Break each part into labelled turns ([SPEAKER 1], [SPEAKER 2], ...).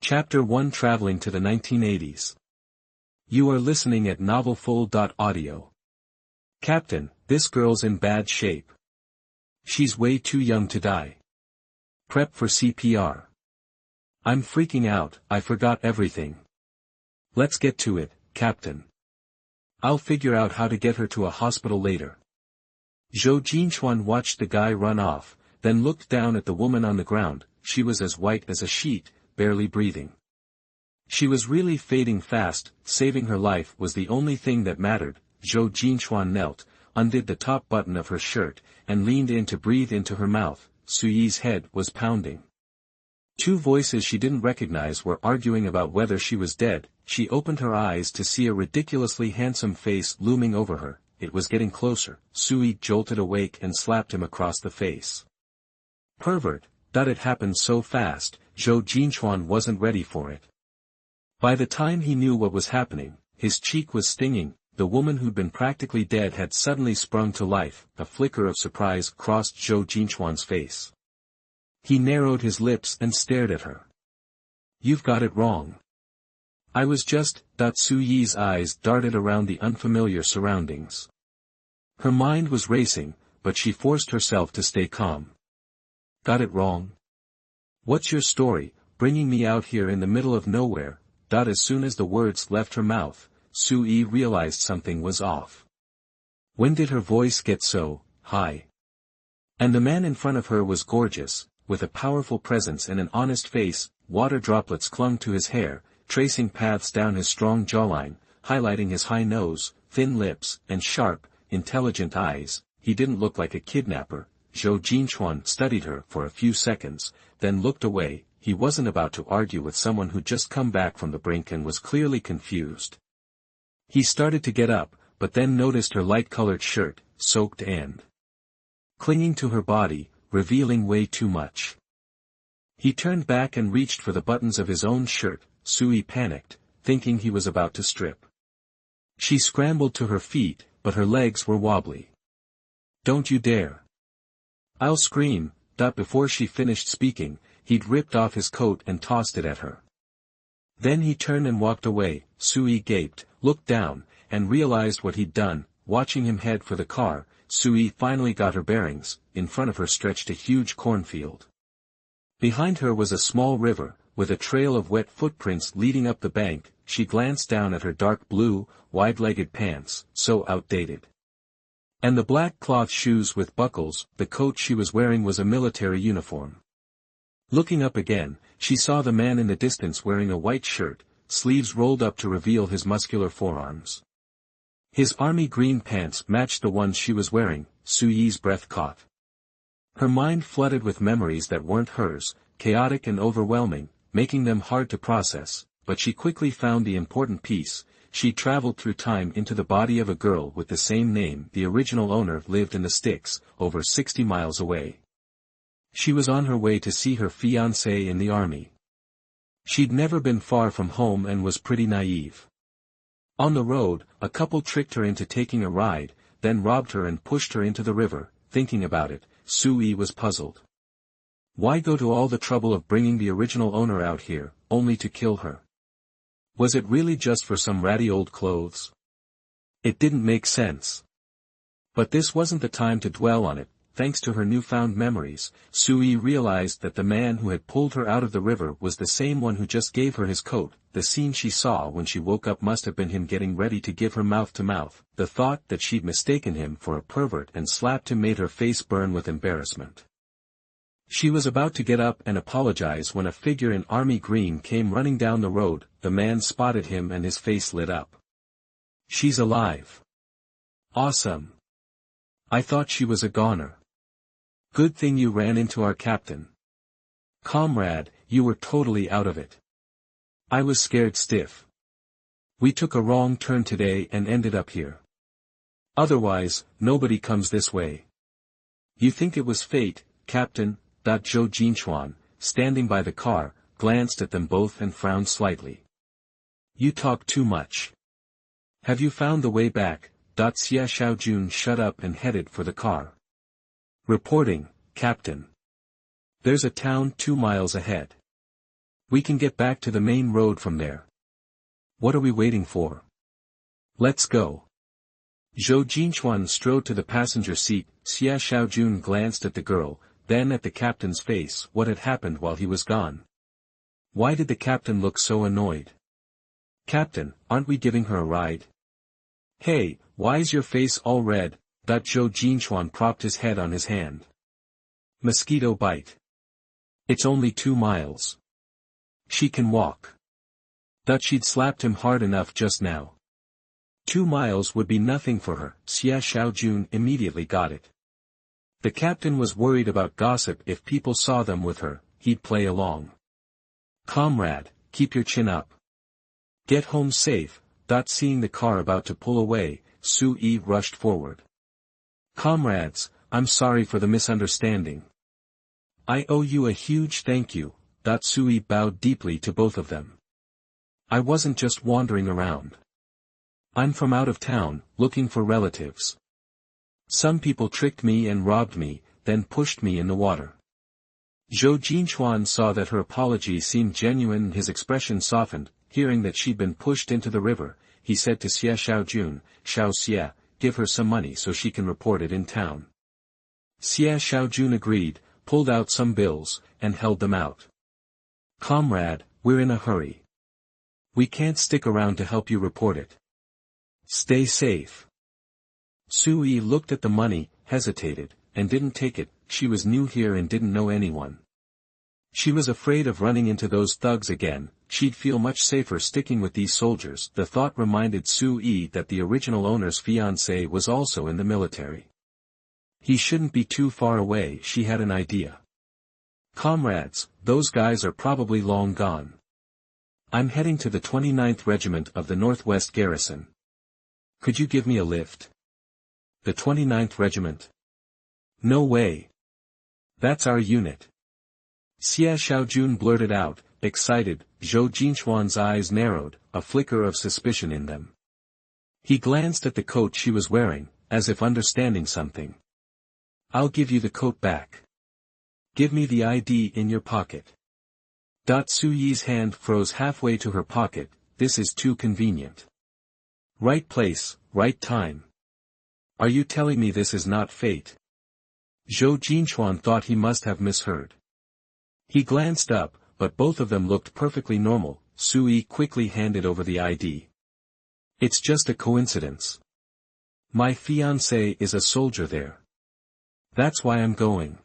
[SPEAKER 1] Chapter 1 Traveling to the 1980s. You are listening at novelfull.audio. Captain, this girl's in bad shape. She's way too young to die. Prep for CPR. I'm freaking out, I forgot everything. Let's get to it, Captain. I'll figure out how to get her to a hospital later. Zhou Jinchuan watched the guy run off, then looked down at the woman on the ground. She was as white as a sheet, barely breathing. She was really fading fast. Saving her life was the only thing that mattered. Zhou Jinchuan knelt, undid the top button of her shirt, and leaned in to breathe into her mouth. Suyi's head was pounding. Two voices she didn't recognize were arguing about whether she was dead. She opened her eyes to see a ridiculously handsome face looming over her. It was getting closer. Suyi jolted awake and slapped him across the face. Pervert! It happened so fast. Zhou Jinchuan wasn't ready for it. By the time he knew what was happening, his cheek was stinging. The woman who'd been practically dead had suddenly sprung to life. A flicker of surprise crossed Zhou Jinchuan's face. He narrowed his lips and stared at her. You've got it wrong. I was just. Suyi's eyes darted around the unfamiliar surroundings. Her mind was racing, but she forced herself to stay calm. Got it wrong? What's your story, bringing me out here in the middle of nowhere? As soon as the words left her mouth, Suyi realized something was off. When did her voice get so high? And the man in front of her was gorgeous, with a powerful presence and an honest face. Water droplets clung to his hair, tracing paths down his strong jawline, highlighting his high nose, thin lips, and sharp, intelligent eyes. He didn't look like a kidnapper. Zhou Jinchuan studied her for a few seconds, then looked away. He wasn't about to argue with someone who'd just come back from the brink and was clearly confused. He started to get up, but then noticed her light-colored shirt, soaked and clinging to her body, revealing way too much. He turned back and reached for the buttons of his own shirt. Suyi panicked, thinking he was about to strip. She scrambled to her feet, but her legs were wobbly. Don't you dare. I'll scream. Before she finished speaking, he'd ripped off his coat and tossed it at her. Then he turned and walked away. Suyi gaped, looked down, and realized what he'd done. Watching him head for the car, Suyi finally got her bearings. In front of her stretched a huge cornfield. Behind her was a small river, with a trail of wet footprints leading up the bank. She glanced down at her dark blue, wide-legged pants, so outdated. And the black cloth shoes with buckles. The coat she was wearing was a military uniform. Looking up again, she saw the man in the distance wearing a white shirt, sleeves rolled up to reveal his muscular forearms. His army green pants matched the ones she was wearing. Suyi's breath caught. Her mind flooded with memories that weren't hers, chaotic and overwhelming, making them hard to process, but she quickly found the important piece. She traveled through time into the body of a girl with the same name. The original owner lived in the sticks, over 60 miles away. She was on her way to see her fiancé in the army. She'd never been far from home and was pretty naive. On the road, a couple tricked her into taking a ride, then robbed her and pushed her into the river. Thinking about it, Suyi was puzzled. Why go to all the trouble of bringing the original owner out here, only to kill her? Was it really just for some ratty old clothes? It didn't make sense. But this wasn't the time to dwell on it. Thanks to her newfound memories, Suyi realized that the man who had pulled her out of the river was the same one who just gave her his coat. The scene she saw when she woke up must have been him getting ready to give her mouth-to-mouth. The thought that she'd mistaken him for a pervert and slapped him made her face burn with embarrassment. She was about to get up and apologize when a figure in army green came running down the road. The man spotted him and his face lit up. She's alive. Awesome. I thought she was a goner. Good thing you ran into our captain. Comrade, you were totally out of it. I was scared stiff. We took a wrong turn today and ended up here. Otherwise, nobody comes this way. You think it was fate, Captain? Zhou Jinchuan, standing by the car, glanced at them both and frowned slightly. You talk too much. Have you found the way back? Xia Xiaojun shut up and headed for the car. Reporting, Captain. There's a town 2 miles ahead. We can get back to the main road from there. What are we waiting for? Let's go. Zhou Jinchuan strode to the passenger seat. Xia Xiaojun glanced at the girl, then at the captain's face. What had happened while he was gone? Why did the captain look so annoyed? Captain, aren't we giving her a ride? Hey, why's your face all red? Zhou Jinchuan propped his head on his hand. Mosquito bite. It's only 2 miles. She can walk. Thought she'd slapped him hard enough just now. 2 miles would be nothing for her. Xia Xiaojun immediately got it. The captain was worried about gossip. If people saw them with her, he'd play along. Comrade, keep your chin up. Get home safe. Seeing the car about to pull away, Sui rushed forward. Comrades, I'm sorry for the misunderstanding. I owe you a huge thank you. Sui bowed deeply to both of them. I wasn't just wandering around. I'm from out of town, looking for relatives. Some people tricked me and robbed me, then pushed me in the water. Zhou Jinchuan saw that her apology seemed genuine and his expression softened. Hearing that she'd been pushed into the river, he said to Xia Xiaojun, Xiao Xia, give her some money so she can report it in town. Xia Xiaojun agreed, pulled out some bills, and held them out. Comrade, we're in a hurry. We can't stick around to help you report it. Stay safe. Sui looked at the money, hesitated, and didn't take it. She was new here and didn't know anyone. She was afraid of running into those thugs again. She'd feel much safer sticking with these soldiers. The thought reminded Sui that the original owner's fiancé was also in the military. He shouldn't be too far away. She had an idea. Comrades, those guys are probably long gone. I'm heading to the 29th Regiment of the Northwest Garrison. Could you give me a lift? The 29th Regiment? No way. That's our unit. Xia Xiaojun blurted out, excited. Zhou Jinchuan's eyes narrowed, a flicker of suspicion in them. He glanced at the coat she was wearing, as if understanding something. I'll give you the coat back. Give me the ID in your pocket. Suyi's hand froze halfway to her pocket. This is too convenient. Right place, right time. Are you telling me this is not fate? Zhou Jinchuan thought he must have misheard. He glanced up, but both of them looked perfectly normal. Sui quickly handed over the ID. It's just a coincidence. My fiancé is a soldier there. That's why I'm going.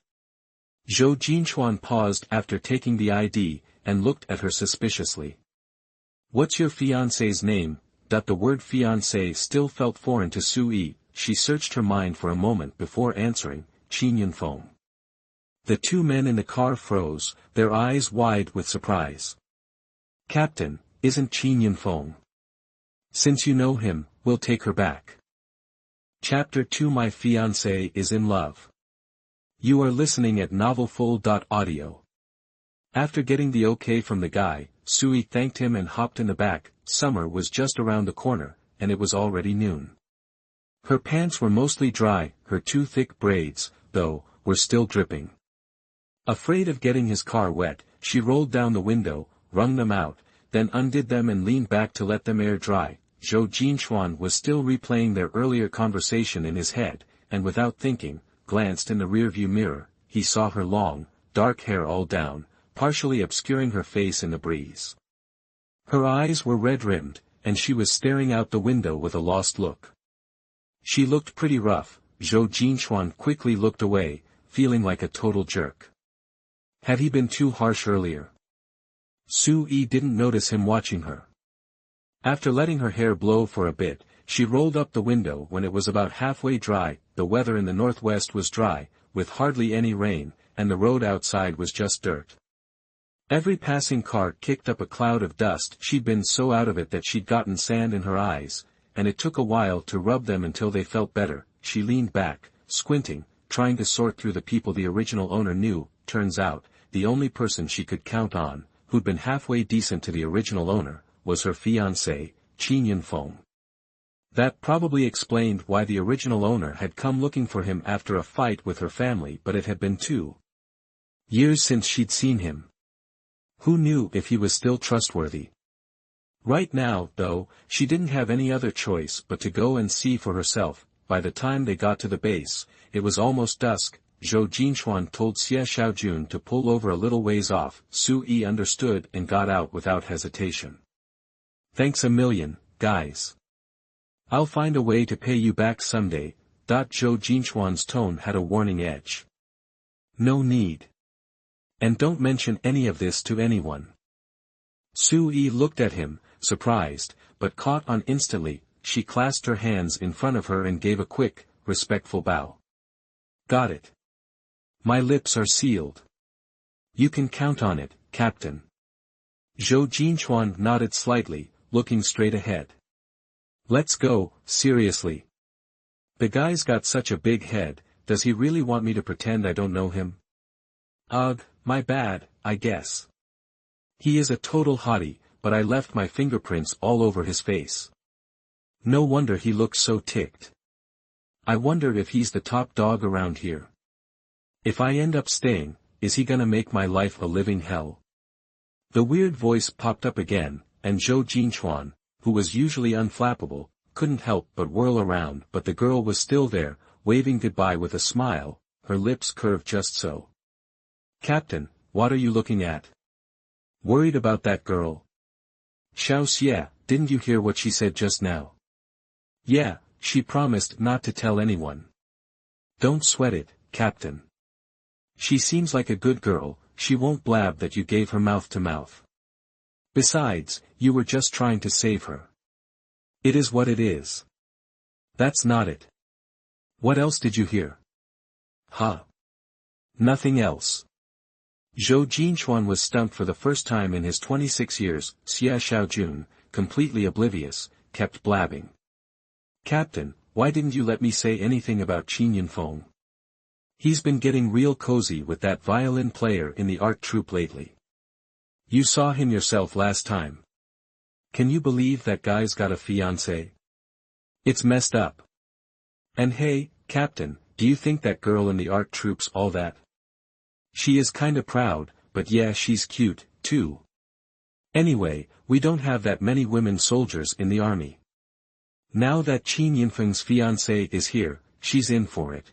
[SPEAKER 1] Zhou Jinchuan paused after taking the ID, and looked at her suspiciously. What's your fiancé's name? The word fiancé still felt foreign to Sui. She searched her mind for a moment before answering, Qin Yunfeng. The two men in the car froze, their eyes wide with surprise. Captain, isn't Qin Yunfeng? Since you know him, we'll take her back. Chapter 2. My fiancé is in love. You are listening at novelfull.audio. After getting the okay from the guy, Sui thanked him and hopped in the back. Summer was just around the corner, and it was already noon. Her pants were mostly dry, her two thick braids, though, were still dripping. Afraid of getting his car wet, she rolled down the window, wrung them out, then undid them and leaned back to let them air dry. Zhou Jinchuan was still replaying their earlier conversation in his head, and without thinking, glanced in the rearview mirror. He saw her long, dark hair all down, partially obscuring her face in the breeze. Her eyes were red-rimmed, and she was staring out the window with a lost look. She looked pretty rough. Zhou Jinchuan quickly looked away, feeling like a total jerk. Had he been too harsh earlier? Sui didn't notice him watching her. After letting her hair blow for a bit, she rolled up the window when it was about halfway dry. The weather in the northwest was dry, with hardly any rain, and the road outside was just dirt. Every passing car kicked up a cloud of dust. She'd been so out of it that she'd gotten sand in her eyes, and it took a while to rub them until they felt better. She leaned back, squinting, trying to sort through the people the original owner knew. Turns out, the only person she could count on, who'd been halfway decent to the original owner, was her fiancé, Qin Yunfeng. That probably explained why the original owner had come looking for him after a fight with her family, but it had been 2 years since she'd seen him. Who knew if he was still trustworthy? Right now, though, she didn't have any other choice but to go and see for herself. By the time they got to the base, it was almost dusk. Zhou Jinchuan told Xie Xiaojun to pull over a little ways off. Sui understood and got out without hesitation. Thanks a million, guys. I'll find a way to pay you back someday. Zhou Jinchuan's tone had a warning edge. No need. And don't mention any of this to anyone. Sui looked at him, surprised, but caught on instantly. She clasped her hands in front of her and gave a quick, respectful bow. Got it. My lips are sealed. You can count on it, Captain. Zhou Jinchuan nodded slightly, looking straight ahead. Let's go, seriously. The guy's got such a big head, does he really want me to pretend I don't know him? Ugh, my bad, I guess. He is a total hottie, but I left my fingerprints all over his face. No wonder he looks so ticked. I wonder if he's the top dog around here. If I end up staying, is he gonna make my life a living hell? The weird voice popped up again, and Zhou Jinchuan, who was usually unflappable, couldn't help but whirl around. But the girl was still there, waving goodbye with a smile, her lips curved just so. Captain, what are you looking at? Worried about that girl? Xiao Xie, didn't you hear what she said just now? Yeah, she promised not to tell anyone. Don't sweat it, Captain. She seems like a good girl, she won't blab that you gave her mouth to mouth. Besides, you were just trying to save her. It is what it is. That's not it. What else did you hear? Huh? Nothing else. Zhou Jinchuan was stumped for the first time in his 26 years. Xie Xiaojun, completely oblivious, kept blabbing. Captain, why didn't you let me say anything about Qin Yunfeng? He's been getting real cozy with that violin player in the art troupe lately. You saw him yourself last time. Can you believe that guy's got a fiancé? It's messed up. And hey, Captain, do you think that girl in the art troupe's all that? She is kinda proud, but yeah, she's cute, too. Anyway, we don't have that many women soldiers in the army. Now that Qin Yunfeng's fiancé is here, she's in for it.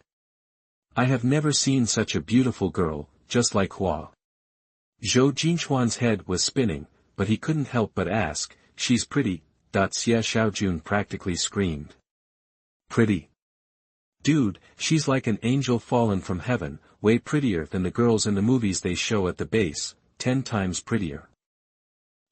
[SPEAKER 1] I have never seen such a beautiful girl, just like Hua. Zhou Jinchuan's head was spinning, but he couldn't help but ask, she's pretty. Xie Xiaojun practically screamed. Pretty? Dude, she's like an angel fallen from heaven, way prettier than the girls in the movies they show at the base, 10 times prettier.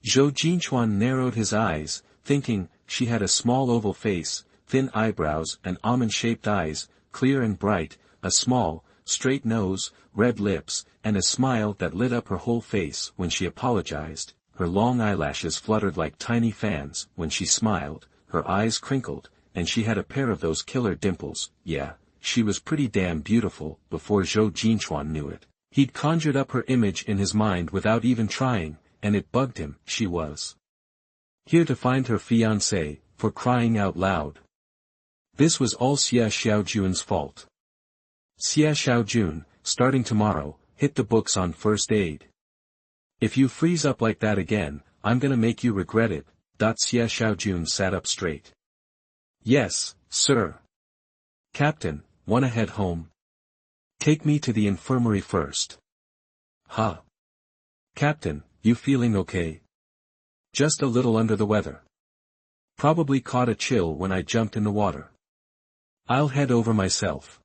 [SPEAKER 1] Zhou Jinchuan narrowed his eyes, thinking, she had a small oval face, thin eyebrows and almond-shaped eyes, clear and bright, a small, straight nose, red lips, and a smile that lit up her whole face when she apologized. Her long eyelashes fluttered like tiny fans when she smiled, her eyes crinkled, and she had a pair of those killer dimples. Yeah, she was pretty damn beautiful. Before Zhou Jinchuan knew it, he'd conjured up her image in his mind without even trying, and it bugged him. She was here to find her fiancé, for crying out loud. This was all Xie Xiaojun's fault. Xie Xiaojun, starting tomorrow, hit the books on first aid. If you freeze up like that again, I'm gonna make you regret it. Xie Xiaojun sat up straight. Yes, sir. Captain, wanna head home? Take me to the infirmary first. Huh? Captain, you feeling okay? Just a little under the weather. Probably caught a chill when I jumped in the water. I'll head over myself.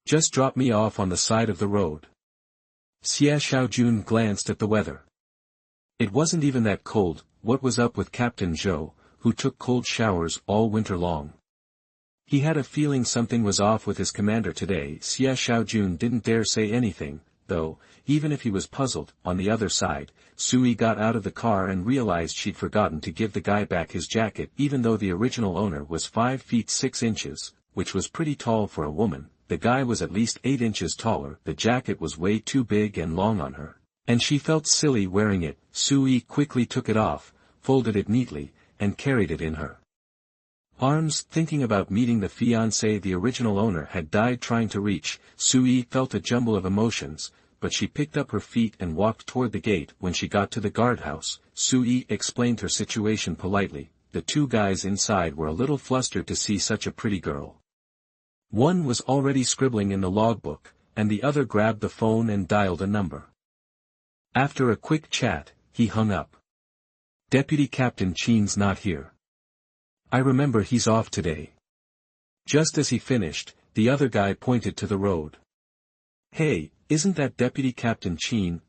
[SPEAKER 1] Just drop me off on the side of the road. Xie Xiaojun glanced at the weather. It wasn't even that cold. What was up with Captain Zhou, who took cold showers all winter long? He had a feeling something was off with his commander today. Xie Xiaojun didn't dare say anything, though, even if he was puzzled. On the other side, Sui got out of the car and realized she'd forgotten to give the guy back his jacket. Even though the original owner was 5 feet 6 inches, which was pretty tall for a woman, the guy was at least 8 inches taller. The jacket was way too big and long on her, and she felt silly wearing it. Sui quickly took it off, folded it neatly, and carried it in her arms. Thinking about meeting the fiancé the original owner had died trying to reach, Sui felt a jumble of emotions, but she picked up her feet and walked toward the gate. When she got to the guardhouse, Sui explained her situation politely. The two guys inside were a little flustered to see such a pretty girl. One was already scribbling in the logbook, and the other grabbed the phone and dialed a number. After a quick chat, he hung up. Deputy Captain Chen's not here. I remember he's off today. Just as he finished, the other guy pointed to the road. Hey, isn't that Deputy Captain Chen?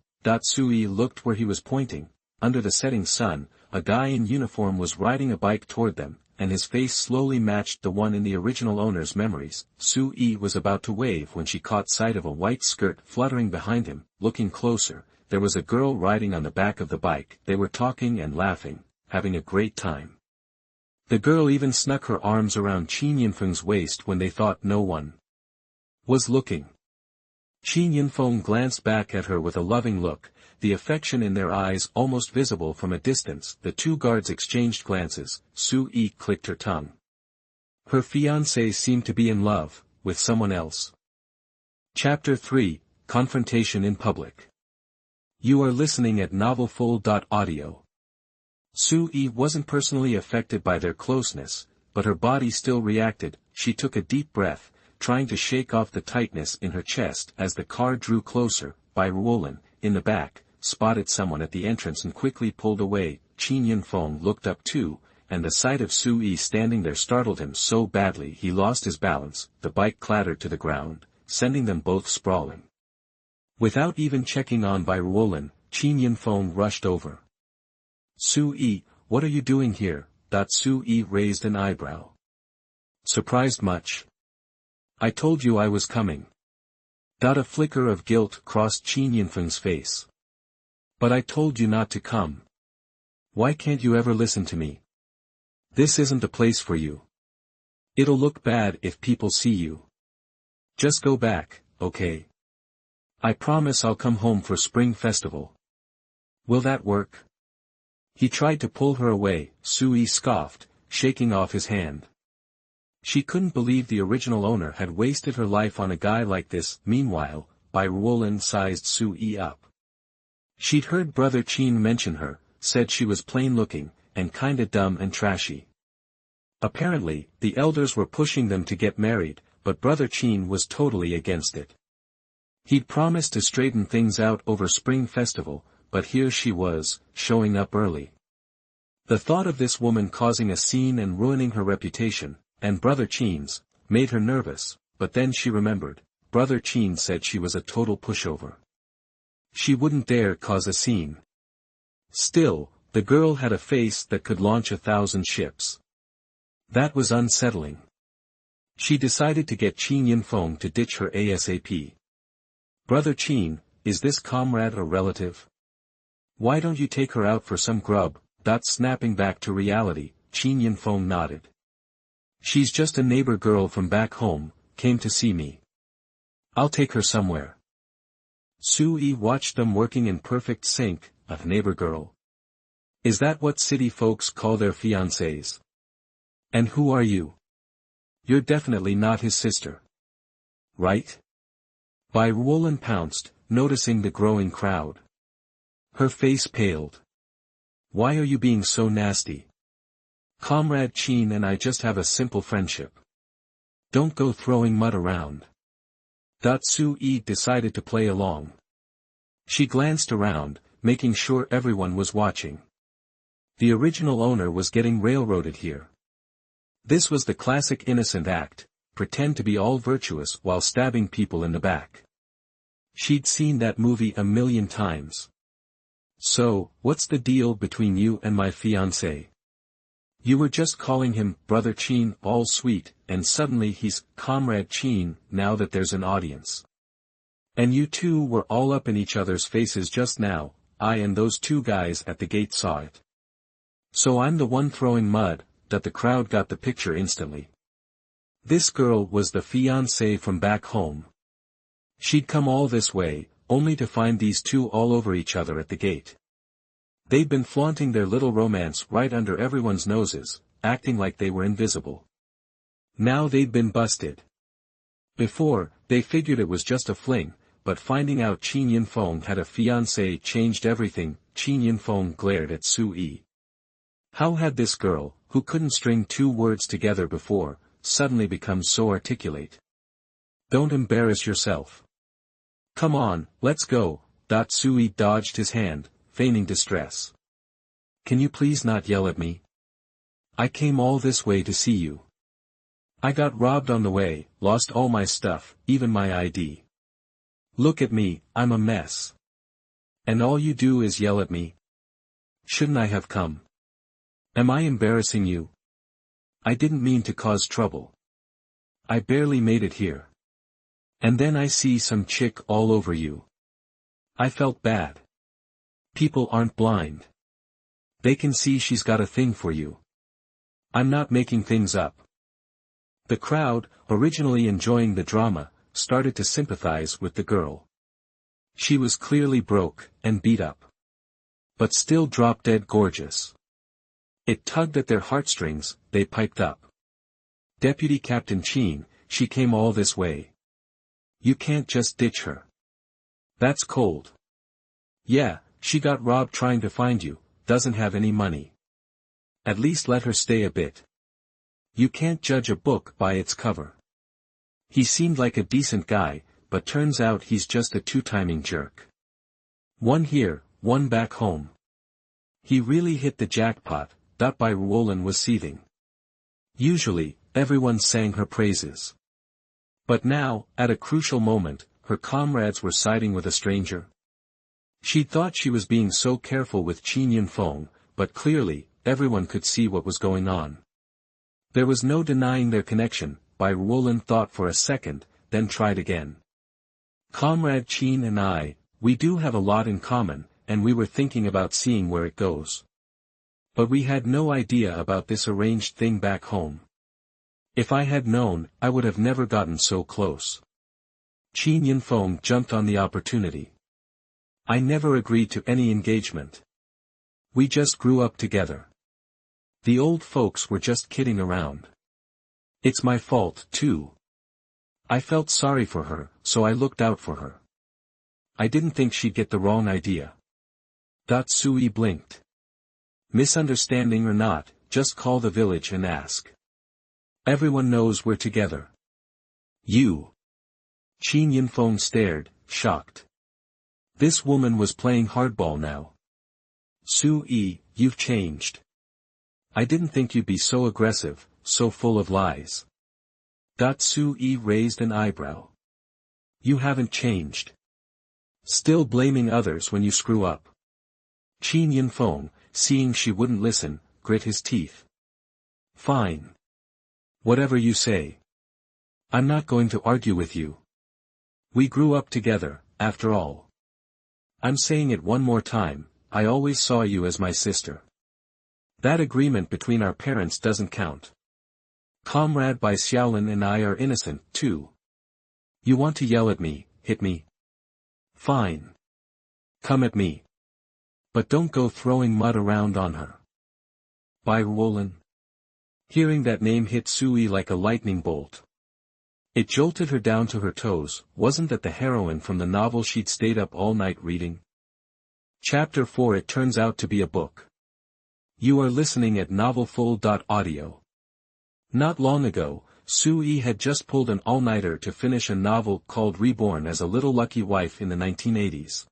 [SPEAKER 1] Sui looked where he was pointing. Under the setting sun, a guy in uniform was riding a bike toward them, and his face slowly matched the one in the original owner's memories. Sui was about to wave when she caught sight of a white skirt fluttering behind him. Looking closer, there was a girl riding on the back of the bike. They were talking and laughing, having a great time. The girl even snuck her arms around Qin Yinfeng's waist when they thought no one was looking. Qin Yinfeng glanced back at her with a loving look, the affection in their eyes almost visible from a distance. The two guards exchanged glances. Sui clicked her tongue. Her fiancé seemed to be in love with someone else. Chapter 3, Confrontation in Public. You are listening at novelfull.audio. Sui wasn't personally affected by their closeness, but her body still reacted. She took a deep breath, trying to shake off the tightness in her chest as the car drew closer. Bai Ruolin, in the back, spotted someone at the entrance and quickly pulled away. Qin Yinfeng looked up too, and the sight of Sui standing there startled him so badly he lost his balance. The bike clattered to the ground, sending them both sprawling. Without even checking on Bai Ruolin, Qin Yinfeng rushed over. Sui, what are you doing here? Sui raised an eyebrow. Surprised much? I told you I was coming. A flicker of guilt crossed Qin Yinfeng's face. But I told you not to come. Why can't you ever listen to me? This isn't the place for you. It'll look bad if people see you. Just go back, okay? I promise I'll come home for Spring Festival. Will that work? He tried to pull her away. Sui scoffed, shaking off his hand. She couldn't believe the original owner had wasted her life on a guy like this. Meanwhile, Bai Ruolin sized Sui up. She'd heard Brother Qin mention her, said she was plain-looking, and kinda dumb and trashy. Apparently, the elders were pushing them to get married, but Brother Qin was totally against it. He'd promised to straighten things out over Spring Festival, but here she was, showing up early. The thought of this woman causing a scene and ruining her reputation, and Brother Qin's, made her nervous, but then she remembered, Brother Qin said she was a total pushover. She wouldn't dare cause a scene. Still, the girl had a face that could launch 1,000 ships. That was unsettling. She decided to get Qin Yinfeng to ditch her ASAP. Brother Qin, is this comrade a relative? Why don't you take her out for some grub? Snapping back to reality, Qin Yinfeng nodded. She's just a neighbor girl from back home, came to see me. I'll take her somewhere. Sui watched them working in perfect sync. A neighbor girl. Is that what city folks call their fiancés? And who are you? You're definitely not his sister. Right? Bai Ruolin pounced, noticing the growing crowd. Her face paled. Why are you being so nasty? Comrade Qin and I just have a simple friendship. Don't go throwing mud around. Sui decided to play along. She glanced around, making sure everyone was watching. The original owner was getting railroaded here. This was the classic innocent act, pretend to be all virtuous while stabbing people in the back. She'd seen that movie a million times. So, what's the deal between you and my fiancé? You were just calling him Brother Qin all sweet, and suddenly he's Comrade Qin now that there's an audience. And you two were all up in each other's faces just now. I and those two guys at the gate saw it. So I'm the one throwing mud. The crowd got the picture instantly. This girl was the fiancé from back home. She'd come all this way, only to find these two all over each other at the gate. They'd been flaunting their little romance right under everyone's noses, acting like they were invisible. Now they'd been busted. Before, they figured it was just a fling, but finding out Qin Yinfeng had a fiancé changed everything. Qin Yinfeng glared at Su Yi. How had this girl, who couldn't string two words together before, suddenly become so articulate? Don't embarrass yourself. Come on, let's go. Su Yi dodged his hand, feigning distress. Can you please not yell at me? I came all this way to see you. I got robbed on the way, lost all my stuff, even my ID. Look at me, I'm a mess. And all you do is yell at me? Shouldn't I have come? Am I embarrassing you? I didn't mean to cause trouble. I barely made it here. And then I see some chick all over you. I felt bad. People aren't blind. They can see she's got a thing for you. I'm not making things up. The crowd, originally enjoying the drama, started to sympathize with the girl. She was clearly broke, and beat up. But still drop-dead gorgeous. It tugged at their heartstrings, they piped up. Deputy Captain Qin, she came all this way. You can't just ditch her. That's cold. Yeah, she got robbed trying to find you, doesn't have any money. At least let her stay a bit. You can't judge a book by its cover. He seemed like a decent guy, but turns out he's just a two-timing jerk. One here, one back home. He really hit the jackpot. Bai Ruolin was seething. Usually, everyone sang her praises. But now, at a crucial moment, her comrades were siding with a stranger. She thought she was being so careful with Qin Yinfeng, but clearly, everyone could see what was going on. There was no denying their connection. Bai Ruolin thought for a second, then tried again. Comrade Qin and I, we do have a lot in common, and we were thinking about seeing where it goes. But we had no idea about this arranged thing back home. If I had known, I would have never gotten so close. Qin Yinfeng jumped on the opportunity. I never agreed to any engagement. We just grew up together. The old folks were just kidding around. It's my fault, too. I felt sorry for her, so I looked out for her. I didn't think she'd get the wrong idea. Su Yi blinked. Misunderstanding or not, just call the village and ask. Everyone knows we're together. You. Qin Yinfeng stared, shocked. This woman was playing hardball now. Su Yi, you've changed. I didn't think you'd be so aggressive, so full of lies. Su Yi raised an eyebrow. You haven't changed. Still blaming others when you screw up. Qin Yinfeng, seeing she wouldn't listen, grit his teeth. Fine. Whatever you say. I'm not going to argue with you. We grew up together, after all. I'm saying it one more time, I always saw you as my sister. That agreement between our parents doesn't count. Comrade Bai Xiaolin and I are innocent, too. You want to yell at me, hit me? Fine. Come at me. But don't go throwing mud around on her. Bai Ruolin. Hearing that name hit Su Yi like a lightning bolt. It jolted her down to her toes. Wasn't that the heroine from the novel she'd stayed up all night reading? Chapter 4. It turns out to be a book. You are listening at novelfull.audio. Not long ago, Su Yi had just pulled an all-nighter to finish a novel called Reborn as a Little Lucky Wife in the 1980s.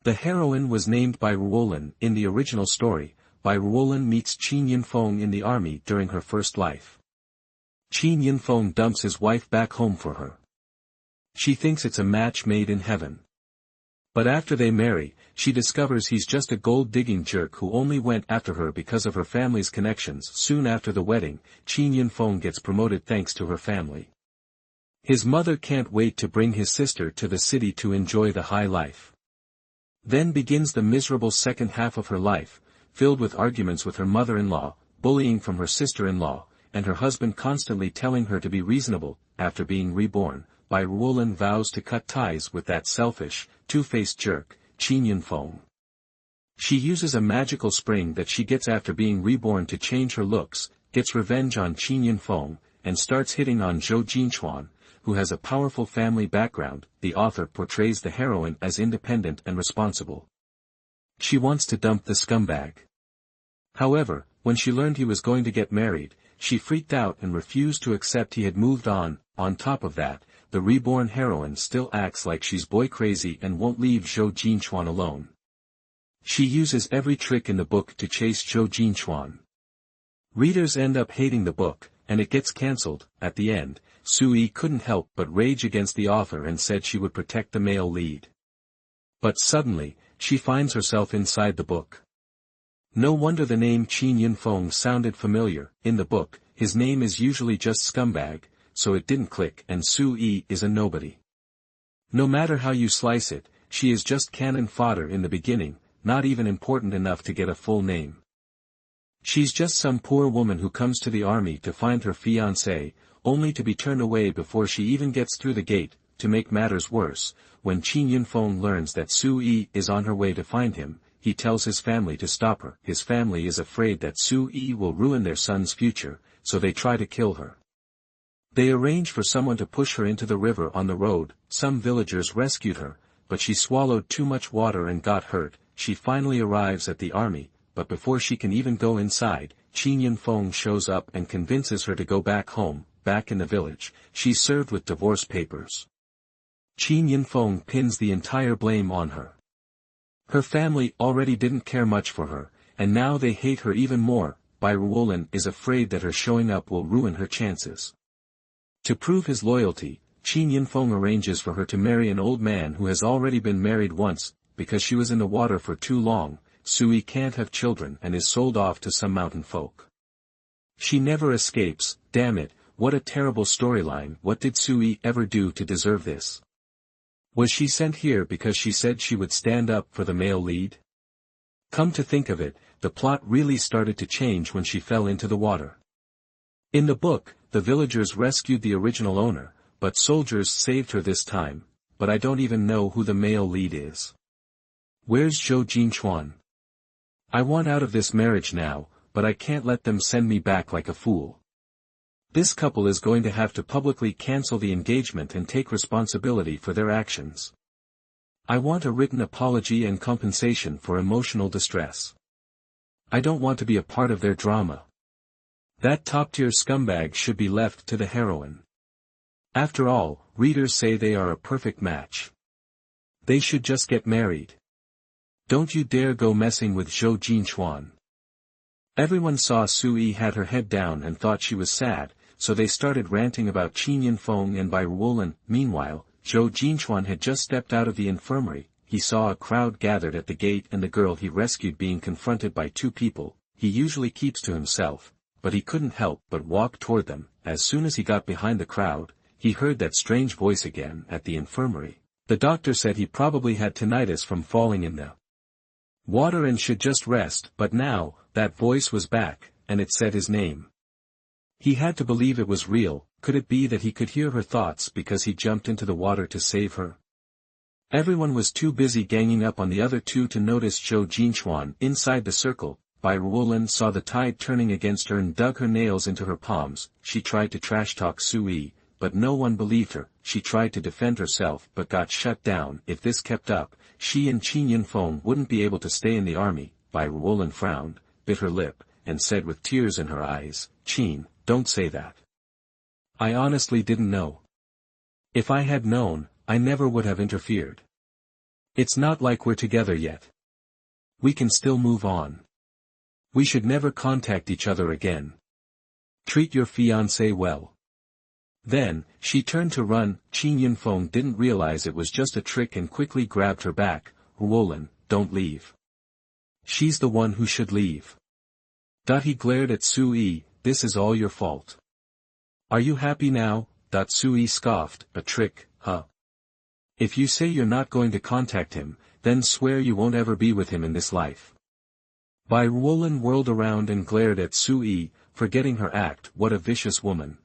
[SPEAKER 1] The heroine was named Bai Ruolin in the original story. Bai Ruolin meets Qin Yinfeng in the army during her first life. Qin Yinfeng dumps his wife back home for her. She thinks it's a match made in heaven. But after they marry, she discovers he's just a gold-digging jerk who only went after her because of her family's connections. Soon after the wedding, Qin Yinfeng gets promoted thanks to her family. His mother can't wait to bring his sister to the city to enjoy the high life. Then begins the miserable second half of her life, filled with arguments with her mother-in-law, bullying from her sister-in-law, and her husband constantly telling her to be reasonable. After being reborn, Bai Ruolin vows to cut ties with that selfish, two-faced jerk, Qin Yinfeng. She uses a magical spring that she gets after being reborn to change her looks, gets revenge on Qin Yinfeng, and starts hitting on Zhou Jinchuan, who has a powerful family background. The author portrays the heroine as independent and responsible. She wants to dump the scumbag. However, when she learned he was going to get married, she freaked out and refused to accept he had moved on. On top of that, the reborn heroine still acts like she's boy crazy and won't leave Zhou Jinchuan alone. She uses every trick in the book to chase Zhou Jinchuan. Readers end up hating the book, and it gets cancelled. At the end, Sui couldn't help but rage against the author and said she would protect the male lead. But suddenly, she finds herself inside the book. No wonder the name Qin Yunfeng sounded familiar. In the book, his name is usually just Scumbag, so it didn't click, and Sui is a nobody. No matter how you slice it, she is just cannon fodder in the beginning, not even important enough to get a full name. She's just some poor woman who comes to the army to find her fiancé, only to be turned away before she even gets through the gate. To make matters worse, when Qin Yunfeng learns that Sui is on her way to find him, he tells his family to stop her. His family is afraid that Sui will ruin their son's future, so they try to kill her. They arrange for someone to push her into the river on the road. Some villagers rescued her, but she swallowed too much water and got hurt. She finally arrives at the army, but before she can even go inside, Qin Yunfeng shows up and convinces her to go back home. Back in the village, she's served with divorce papers. Qin Yunfeng pins the entire blame on her. Her family already didn't care much for her, and now they hate her even more. Bai Ruolin is afraid that her showing up will ruin her chances. To prove his loyalty, Qin Yunfeng arranges for her to marry an old man who has already been married once. Because she was in the water for too long, Sui can't have children and is sold off to some mountain folk. She never escapes. Damn it, what a terrible storyline. What did Sui ever do to deserve this? Was she sent here because she said she would stand up for the male lead? Come to think of it, the plot really started to change when she fell into the water. In the book, the villagers rescued the original owner, but soldiers saved her this time. But I don't even know who the male lead is. Where's Zhou Jinchuan? I want out of this marriage now, but I can't let them send me back like a fool. This couple is going to have to publicly cancel the engagement and take responsibility for their actions. I want a written apology and compensation for emotional distress. I don't want to be a part of their drama. That top-tier scumbag should be left to the heroine. After all, readers say they are a perfect match. They should just get married. Don't you dare go messing with Zhou Jinchuan. Everyone saw Sui had her head down and thought she was sad, so they started ranting about Qin Yunfeng and Bai Ruolin. Meanwhile, Zhou Jinchuan had just stepped out of the infirmary. He saw a crowd gathered at the gate and the girl he rescued being confronted by two people. He usually keeps to himself, but he couldn't help but walk toward them. As soon as he got behind the crowd, he heard that strange voice again at the infirmary. The doctor said he probably had tinnitus from falling in the water and should just rest, but now, that voice was back, and it said his name. He had to believe it was real. Could it be that he could hear her thoughts because he jumped into the water to save her? Everyone was too busy ganging up on the other two to notice Zhou Jinchuan. Inside the circle, Bai Ruolin saw the tide turning against her and dug her nails into her palms. She tried to trash-talk Sui, but no one believed her. She tried to defend herself but got shut down. If this kept up, she and Qin Yunfeng wouldn't be able to stay in the army. Bai Ruolin frowned, bit her lip, and said with tears in her eyes, "Qin, don't say that. I honestly didn't know. If I had known, I never would have interfered. It's not like we're together yet. We can still move on. We should never contact each other again. Treat your fiancé well." Then, she turned to run. Qin Yunfeng didn't realize it was just a trick and quickly grabbed her back. "Ruolin, don't leave. She's the one who should leave." He glared at Sui. "This is all your fault. Are you happy now?" Sui scoffed. "A trick, huh? If you say you're not going to contact him, then swear you won't ever be with him in this life." Bai Ruolin whirled around and glared at Sui, forgetting her act. What a vicious woman.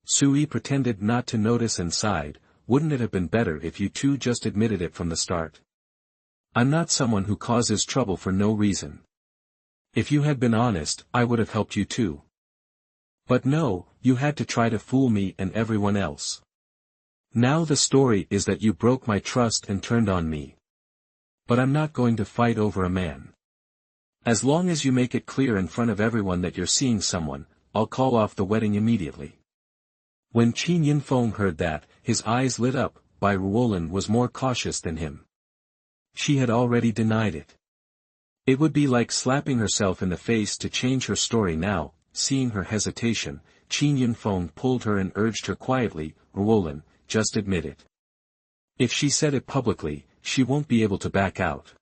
[SPEAKER 1] Sui pretended not to notice and sighed. "Wouldn't it have been better if you two just admitted it from the start? I'm not someone who causes trouble for no reason. If you had been honest, I would have helped you too. But no, you had to try to fool me and everyone else." Now the story is that you broke my trust and turned on me. But I'm not going to fight over a man. As long as you make it clear in front of everyone that you're seeing someone, I'll call off the wedding immediately. When Qin Yinfeng heard that, his eyes lit up. Bai Ruolin was more cautious than him. She had already denied it. It would be like slapping herself in the face to change her story now. Seeing her hesitation, Qin Yinfeng pulled her and urged her quietly, Ruolin, just admit it. If she said it publicly, she won't be able to back out.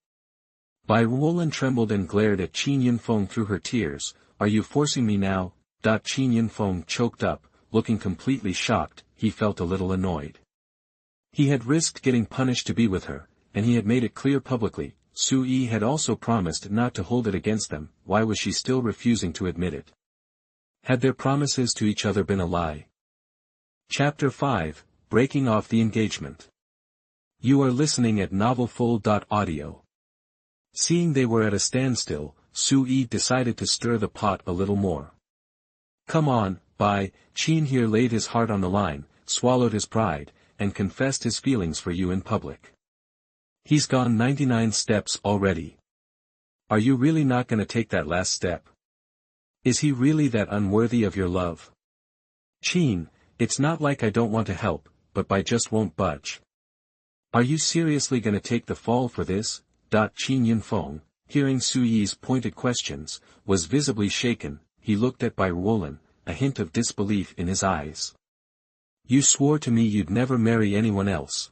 [SPEAKER 1] Bai Ruolin trembled and glared at Qin Yinfeng through her tears. Are you forcing me now? Qin Yinfeng choked up, looking completely shocked. He felt a little annoyed. He had risked getting punished to be with her, and he had made it clear publicly. Su Yi had also promised not to hold it against them. Why was she still refusing to admit it? Had their promises to each other been a lie? Chapter 5, Breaking Off the Engagement. You are listening at novelfull.audio. Seeing they were at a standstill, Su Yi decided to stir the pot a little more. Come on, Bai. Qin here laid his heart on the line, swallowed his pride, and confessed his feelings for you in public. He's gone 99 steps already. Are you really not gonna take that last step? Is he really that unworthy of your love? Qin, it's not like I don't want to help, but Bai just won't budge. Are you seriously gonna take the fall for this? Qin Yinfeng, hearing Su Yi's pointed questions, was visibly shaken. He looked at Bai Ruolin, a hint of disbelief in his eyes. You swore to me you'd never marry anyone else.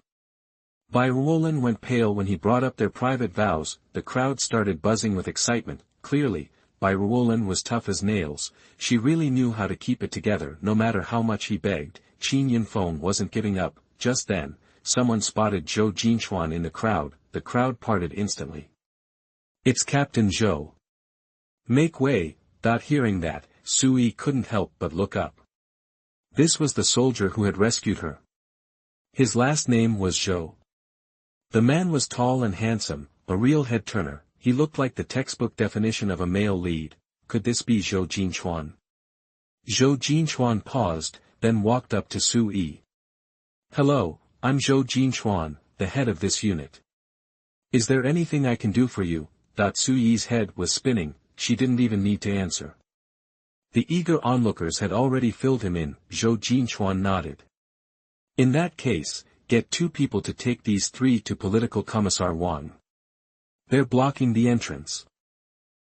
[SPEAKER 1] Bai Ruolin went pale when he brought up their private vows. The crowd started buzzing with excitement. Clearly, Bai Ruolin was tough as nails. She really knew how to keep it together no matter how much he begged. Qin Yinfeng wasn't giving up. Just then, someone spotted Zhou Jinchuan in the crowd. The crowd parted instantly. It's Captain Zhou. Make way. Hearing that, Su Yi couldn't help but look up. This was the soldier who had rescued her. His last name was Zhou. The man was tall and handsome, a real head-turner. He looked like the textbook definition of a male lead. Could this be Zhou Jinchuan? Zhou Jinchuan paused, then walked up to Su Yi. Hello, I'm Zhou Jinchuan, the head of this unit. Is there anything I can do for you? Su Yi's head was spinning. She didn't even need to answer. The eager onlookers had already filled him in. Zhou Jinchuan nodded. In that case, get 2 people to take these 3 to Political Commissar Wang. They're blocking the entrance.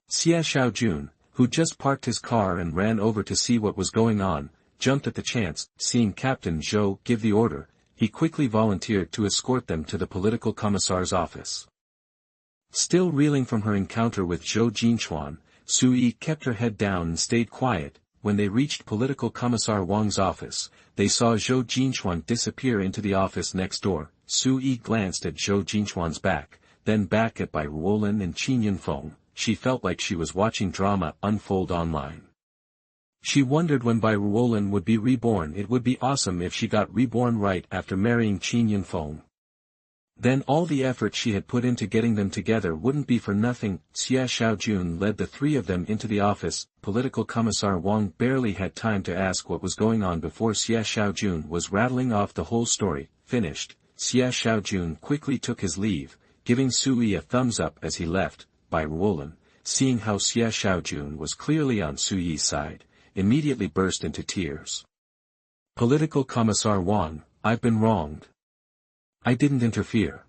[SPEAKER 1] Xia Xiaojun, who just parked his car and ran over to see what was going on, jumped at the chance. Seeing Captain Zhou give the order, he quickly volunteered to escort them to the Political Commissar's office. Still reeling from her encounter with Zhou Jinchuan, Su Yi kept her head down and stayed quiet. When they reached Political Commissar Wang's office, they saw Zhou Jinchuan disappear into the office next door. Su Yi glanced at Zhou Jinchuan's back, then back at Bai Ruolin and Qin Yinfeng. She felt like she was watching drama unfold online. She wondered when Bai Ruolin would be reborn. It would be awesome if she got reborn right after marrying Qin Yinfeng. Then all the effort she had put into getting them together wouldn't be for nothing. Xia Xiaojun led the 3 of them into the office. Political Commissar Wang barely had time to ask what was going on before Xia Xiaojun was rattling off the whole story. Finished, Xia Xiaojun quickly took his leave, giving Su Yi a thumbs up as he left. Bai Ruolin, seeing how Xia Xiaojun was clearly on Su Yi's side, immediately burst into tears. Political Commissar Wang, I've been wronged. I didn't interfere.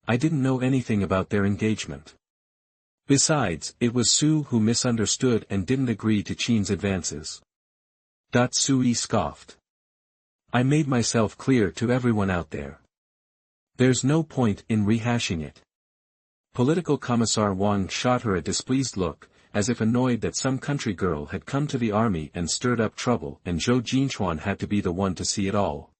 [SPEAKER 1] I didn't know anything about their engagement. Besides, it was Su who misunderstood and didn't agree to Qin's advances. Su Yi scoffed. I made myself clear to everyone out there. There's no point in rehashing it. Political Commissar Wang shot her a displeased look, as if annoyed that some country girl had come to the army and stirred up trouble, and Zhou Jinchuan had to be the one to see it all.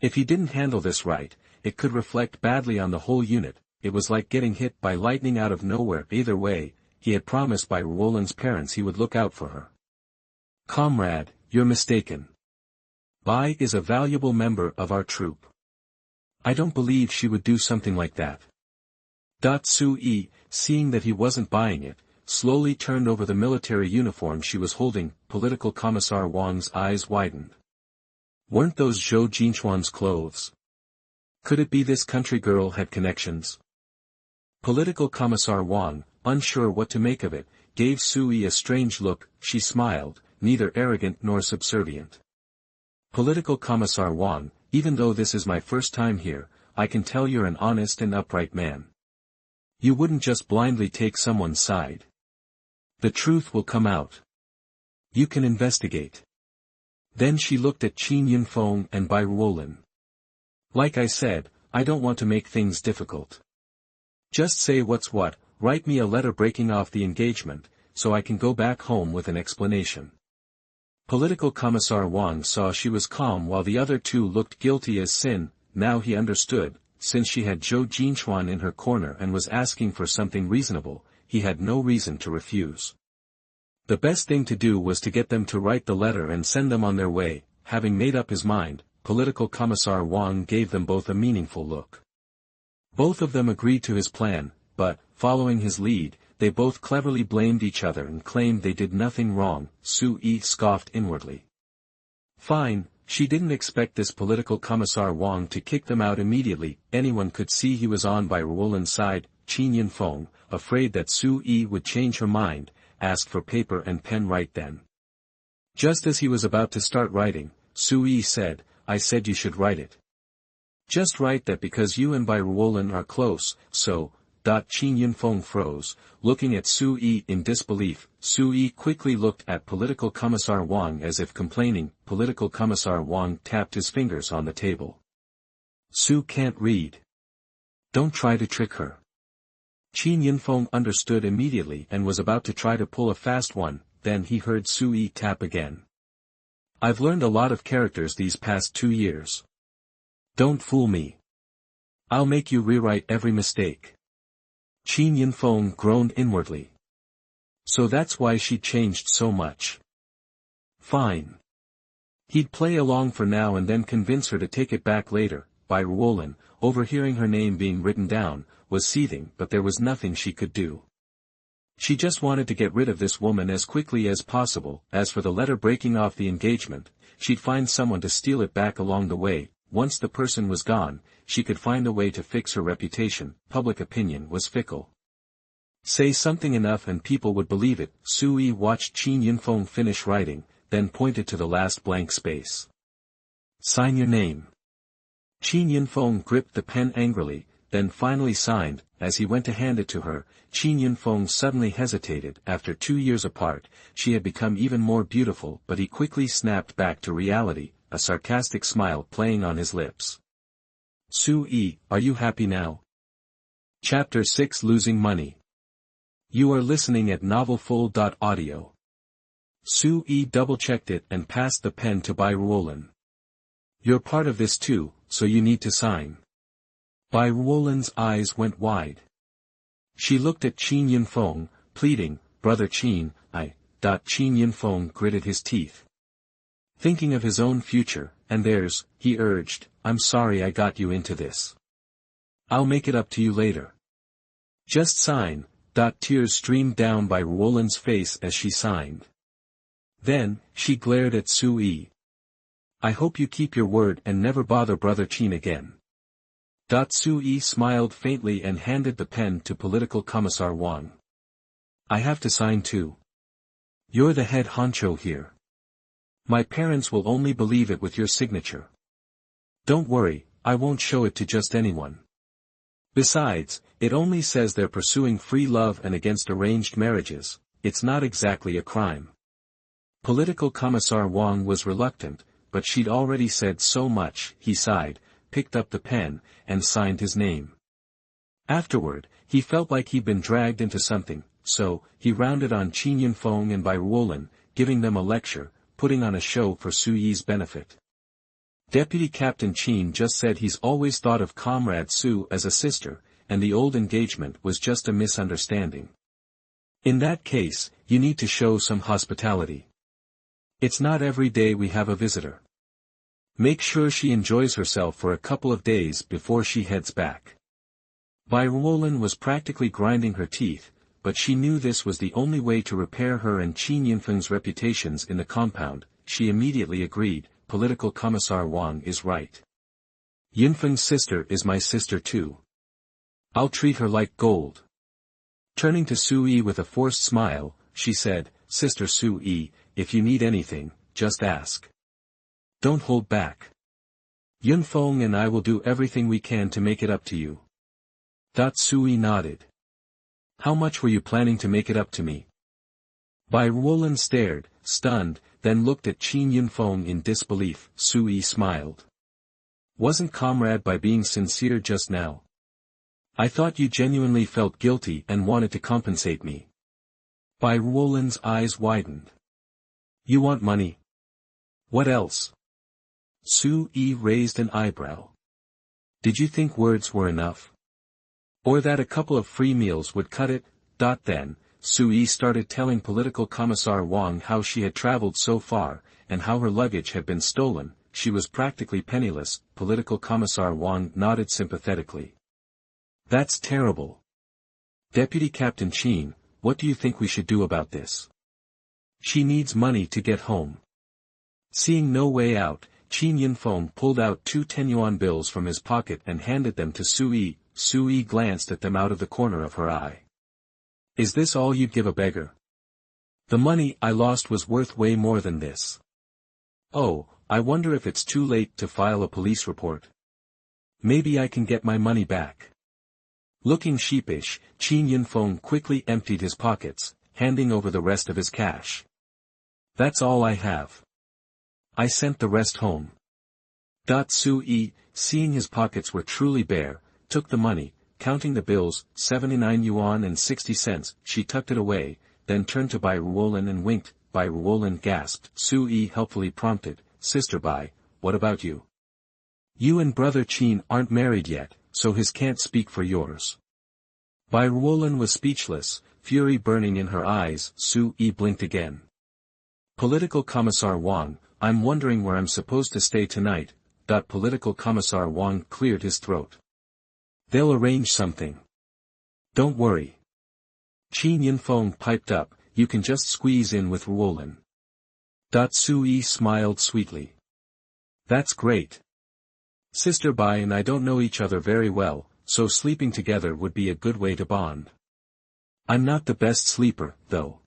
[SPEAKER 1] If he didn't handle this right, it could reflect badly on the whole unit. It was like getting hit by lightning out of nowhere. Either way, he had promised Bai Ruolin's parents he would look out for her. Comrade, you're mistaken. Bai is a valuable member of our troop. I don't believe she would do something like that. Su Yi, seeing that he wasn't buying it, slowly turned over the military uniform she was holding. Political Commissar Wang's eyes widened. Weren't those Zhou Jinchuan's clothes? Could it be this country girl had connections? Political Commissar Wang, unsure what to make of it, gave Sui a strange look. She smiled, neither arrogant nor subservient. Political Commissar Wang, even though this is my first time here, I can tell you're an honest and upright man. You wouldn't just blindly take someone's side. The truth will come out. You can investigate. Then she looked at Qin Yunfeng and Bai Ruolin. Like I said, I don't want to make things difficult. Just say what's what, write me a letter breaking off the engagement, so I can go back home with an explanation. Political Commissar Wang saw she was calm while the other two looked guilty as sin. Now he understood, since she had Zhou Jinchuan in her corner and was asking for something reasonable, he had no reason to refuse. The best thing to do was to get them to write the letter and send them on their way. Having made up his mind, Political Commissar Wang gave them both a meaningful look. Both of them agreed to his plan, but, following his lead, they both cleverly blamed each other and claimed they did nothing wrong. Sui scoffed inwardly. Fine, she didn't expect this Political Commissar Wang to kick them out immediately. Anyone could see he was on Bai Ruolin's side. Qin Yunfeng, afraid that Sui would change her mind, asked for paper and pen right then. Just as he was about to start writing, Sui said, I said you should write it. Just write that because you and Bai Ruolin are close, so. Qin Yunfeng froze, looking at Sui in disbelief. Sui quickly looked at Political Commissar Wang as if complaining. Political Commissar Wang tapped his fingers on the table. Su can't read. Don't try to trick her. Qin Yunfeng understood immediately and was about to try to pull a fast one, then he heard Sui tap again. I've learned a lot of characters these past 2 years. Don't fool me. I'll make you rewrite every mistake. Qin Yunfeng groaned inwardly. So that's why she changed so much. Fine. He'd play along for now and then convince her to take it back later. Bai Ruolin, overhearing her name being written down, was seething, but there was nothing she could do. She just wanted to get rid of this woman as quickly as possible. As for the letter breaking off the engagement, she'd find someone to steal it back along the way. Once the person was gone, she could find a way to fix her reputation. Public opinion was fickle. Say something enough and people would believe it. Sui watched Qin Yunfeng finish writing, then pointed to the last blank space. Sign your name. Qin Yunfeng gripped the pen angrily, then finally signed. As he went to hand it to her, Qin Yunfeng suddenly hesitated. After 2 years apart, she had become even more beautiful, but he quickly snapped back to reality, a sarcastic smile playing on his lips. Sui, are you happy now? Chapter 6 Losing Money. You are listening at novelfull.audio. Sui double-checked it and passed the pen to Bai Ruolin. You're part of this too, so you need to sign. Bai Ruolin's eyes went wide. She looked at Qin Yunfeng, pleading, Brother Qin, Qin Yunfeng gritted his teeth. Thinking of his own future, and theirs, he urged, I'm sorry I got you into this. I'll make it up to you later. Just sign. Tears streamed down Bai Ruolin's face as she signed. Then, she glared at Sui. I hope you keep your word and never bother Brother Qin again. Sui smiled faintly and handed the pen to Political Commissar Wang. I have to sign too. You're the head honcho here. My parents will only believe it with your signature. Don't worry, I won't show it to just anyone. Besides, it only says they're pursuing free love and against arranged marriages. It's not exactly a crime. Political Commissar Wang was reluctant, but she'd already said so much. He sighed, picked up the pen, and signed his name. Afterward, he felt like he'd been dragged into something, so, he rounded on Qin Yunfeng and Bai Ruolin, giving them a lecture, putting on a show for Sui's benefit. Deputy Captain Qin just said he's always thought of Comrade Su as a sister, and the old engagement was just a misunderstanding. In that case, you need to show some hospitality. It's not every day we have a visitor. Make sure she enjoys herself for a couple of days before she heads back. Bai Ruolin was practically grinding her teeth, but she knew this was the only way to repair her and Qin Yunfeng's reputations in the compound. She immediately agreed. Political Commissar Wang is right. Yunfeng's sister is my sister too. I'll treat her like gold. Turning to Sui with a forced smile, she said, Sister Sui, if you need anything, just ask. Don't hold back. Yunfeng and I will do everything we can to make it up to you. Sui nodded. How much were you planning to make it up to me? Bai Ruolin stared, stunned, then looked at Qin Yunfeng in disbelief. Sui smiled. Wasn't Comrade Bai being sincere just now? I thought you genuinely felt guilty and wanted to compensate me. Bai Ruolin's eyes widened. You want money? What else? Sui raised an eyebrow. Did you think words were enough? Or that a couple of free meals would cut it? Then, Sui started telling Political Commissar Wang how she had traveled so far, and how her luggage had been stolen. She was practically penniless. Political Commissar Wang nodded sympathetically. That's terrible. Deputy Captain Qin, what do you think we should do about this? She needs money to get home. Seeing no way out, Qin Yunfeng pulled out 2 10-yuan bills from his pocket and handed them to Sui. Sui glanced at them out of the corner of her eye. Is this all you'd give a beggar? The money I lost was worth way more than this. Oh, I wonder if it's too late to file a police report. Maybe I can get my money back. Looking sheepish, Qin Yunfeng quickly emptied his pockets, handing over the rest of his cash. That's all I have. I sent the rest home. Sui, seeing his pockets were truly bare, took the money, counting the bills, 79 yuan and 60 cents, she tucked it away, then turned to Bai Ruolin and winked. Bai Ruolin gasped. Sui helpfully prompted, Sister Bai, what about you? You and Brother Qin aren't married yet, so his can't speak for yours. Bai Ruolin was speechless, fury burning in her eyes. Sui blinked again. Political Commissar Wang, I'm wondering where I'm supposed to stay tonight. Political Commissar Wang cleared his throat. They'll arrange something. Don't worry. Qin Yunfeng piped up, you can just squeeze in with Ruolin. Sui smiled sweetly. That's great. Sister Bai and I don't know each other very well, so sleeping together would be a good way to bond. I'm not the best sleeper, though.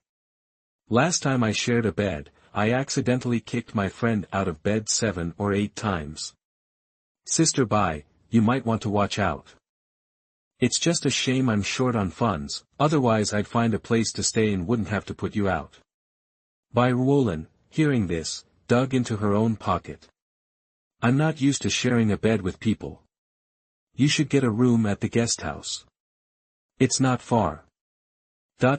[SPEAKER 1] Last time I shared a bed, I accidentally kicked my friend out of bed 7 or 8 times. Sister Bai, you might want to watch out. It's just a shame I'm short on funds, otherwise I'd find a place to stay and wouldn't have to put you out. Bai Ruolin, hearing this, dug into her own pocket. I'm not used to sharing a bed with people. You should get a room at the guest house. It's not far.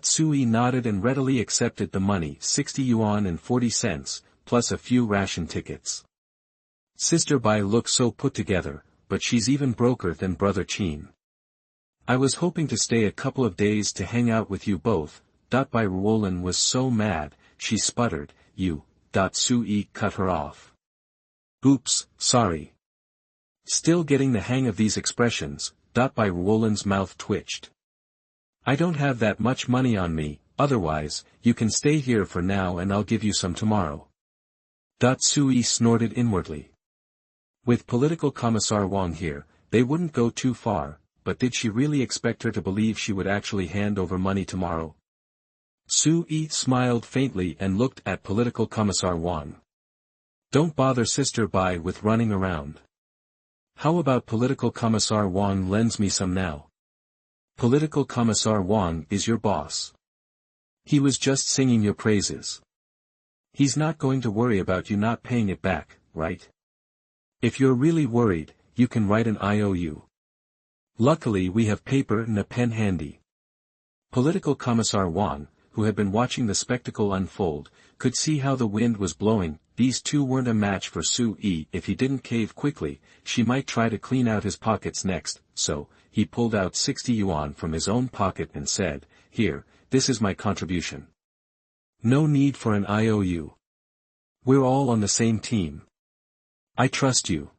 [SPEAKER 1] Sui nodded and readily accepted the money, 60 yuan and 40 cents, plus a few ration tickets. Sister Bai looks so put together, but she's even broker than Brother Qin. I was hoping to stay a couple of days to hang out with you both. Bai Ruolin was so mad, she sputtered, you. Sui cut her off. Oops, sorry. Still getting the hang of these expressions, Bai Ruolin's mouth twitched. I don't have that much money on me, otherwise, you can stay here for now and I'll give you some tomorrow. Sui snorted inwardly. With Political Commissar Wang here, they wouldn't go too far, but did she really expect her to believe she would actually hand over money tomorrow? Sui smiled faintly and looked at Political Commissar Wang. Don't bother Sister Bai with running around. How about Political Commissar Wang lends me some now? Political Commissar Wang is your boss. He was just singing your praises. He's not going to worry about you not paying it back, right? If you're really worried, you can write an IOU. Luckily we have paper and a pen handy. Political Commissar Wang, who had been watching the spectacle unfold, could see how the wind was blowing. These two weren't a match for Sui. If he didn't cave quickly, she might try to clean out his pockets next, so, he pulled out 60 yuan from his own pocket and said, Here, this is my contribution. No need for an IOU. We're all on the same team. I trust you.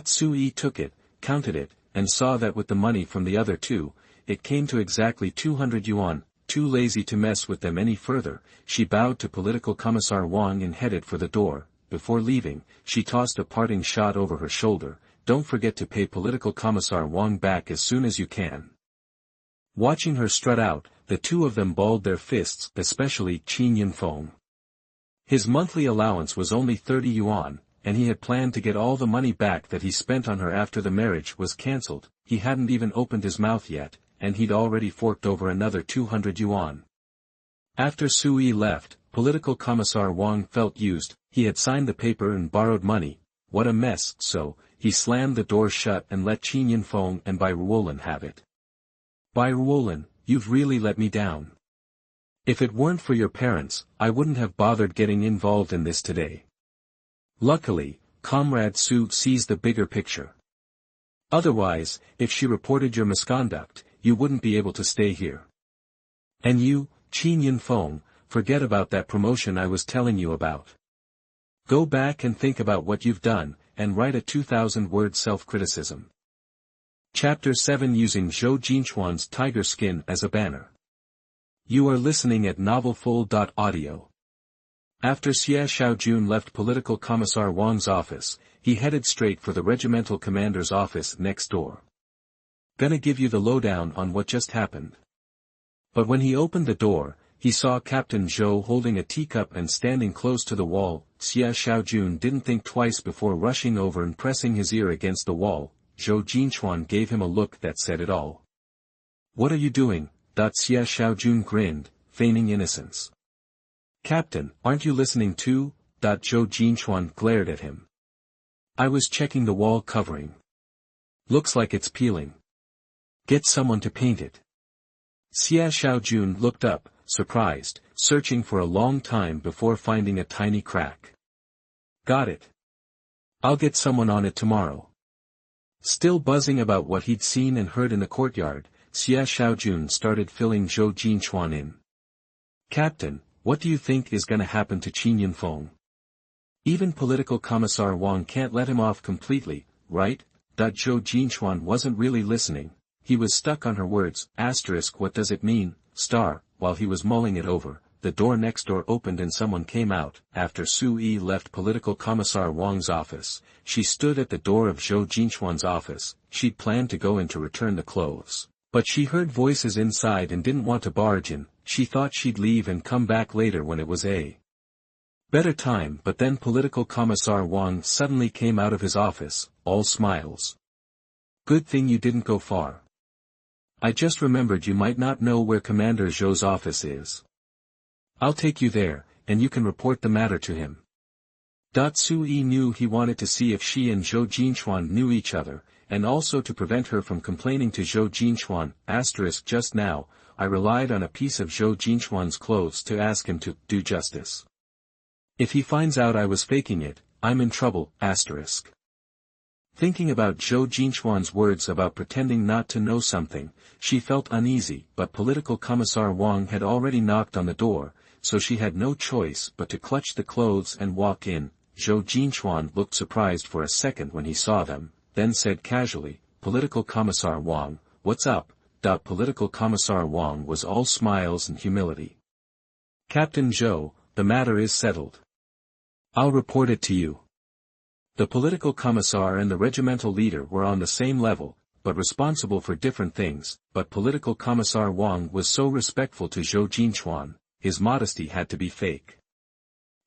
[SPEAKER 1] Sui took it, counted it, and saw that with the money from the other two, it came to exactly 200 yuan. Too lazy to mess with them any further, she bowed to Political Commissar Wang and headed for the door. before leaving, she tossed a parting shot over her shoulder, "Don't forget to pay Political Commissar Wang back as soon as you can." Watching her strut out, the two of them balled their fists, especially Qin Yunfeng. His monthly allowance was only 30 yuan, and he had planned to get all the money back that he spent on her after the marriage was cancelled. He hadn't even opened his mouth yet, and he'd already forked over another 200 yuan. After Sui left, Political Commissar Wang felt used. He had signed the paper and borrowed money. What a mess! So he slammed the door shut and let Qin Yunfeng and Bai Ruolin have it. "Bai Ruolin, you've really let me down. If it weren't for your parents, I wouldn't have bothered getting involved in this today. Luckily, Comrade Su sees the bigger picture. Otherwise, if she reported your misconduct, you wouldn't be able to stay here. And you, Qin Yunfeng, forget about that promotion I was telling you about. Go back and think about what you've done, and write a 2,000-word self-criticism." Chapter 7, Using Zhou Jinchuan's tiger skin as a banner. You are listening at novelfull.audio. After Xia Xiaojun left Political Commissar Wang's office, he headed straight for the regimental commander's office next door. "Gonna give you the lowdown on what just happened." But when he opened the door, he saw Captain Zhou holding a teacup and standing close to the wall. Xia Xiaojun didn't think twice before rushing over and pressing his ear against the wall. Zhou Jinchuan gave him a look that said it all. "What are you doing?" Xia Xiaojun grinned, feigning innocence. "Captain, aren't you listening too?" Zhou Jinchuan glared at him. "I was checking the wall covering. Looks like it's peeling. Get someone to paint it." Xia Xiaojun looked up, surprised, searching for a long time before finding a tiny crack. "Got it. I'll get someone on it tomorrow." Still buzzing about what he'd seen and heard in the courtyard, Xia Xiaojun started filling Zhou Jinchuan in. "Captain, what do you think is gonna happen to Qin Yunfeng? Even Political Commissar Wang can't let him off completely, right?" Zhou Jinchuan wasn't really listening. He was stuck on her words. What does it mean, star? While he was mulling it over, the door next door opened and someone came out. After Sui left Political Commissar Wang's office, she stood at the door of Zhou Jinchuan's office. She'd planned to go in to return the clothes, but she heard voices inside and didn't want to barge in. She thought she'd leave and come back later when it was a better time, but then Political Commissar Wang suddenly came out of his office, all smiles. "Good thing you didn't go far. I just remembered you might not know where Commander Zhou's office is. I'll take you there, and you can report the matter to him." Sui knew he wanted to see if she and Zhou Jinchuan knew each other, and also to prevent her from complaining to Zhou Jinchuan. Just now, I relied on a piece of Zhou Jinchuan's clothes to ask him to do justice. If he finds out I was faking it, I'm in trouble. Thinking about Zhou Jinchuan's words about pretending not to know something, she felt uneasy, but Political Commissar Wang had already knocked on the door, so she had no choice but to clutch the clothes and walk in. Zhou Jinchuan looked surprised for a second when he saw them, then said casually, "Political Commissar Wang, what's up?" Political Commissar Wang was all smiles and humility. "Captain Zhou, the matter is settled. I'll report it to you." The political commissar and the regimental leader were on the same level, but responsible for different things. But Political Commissar Wang was so respectful to Zhou Jinchuan, his modesty had to be fake.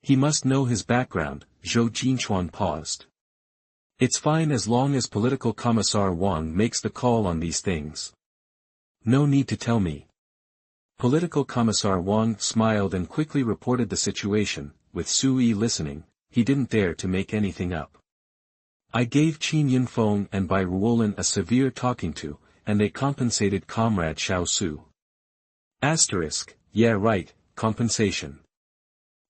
[SPEAKER 1] He must know his background. Zhou Jinchuan paused. "It's fine as long as Political Commissar Wang makes the call on these things. No need to tell me." Political Commissar Wang smiled and quickly reported the situation. With Sui listening, he didn't dare to make anything up. "I gave Qin Yunfeng and Bai Ruolin a severe talking to, and they compensated Comrade Xiao Su." Yeah right, compensation.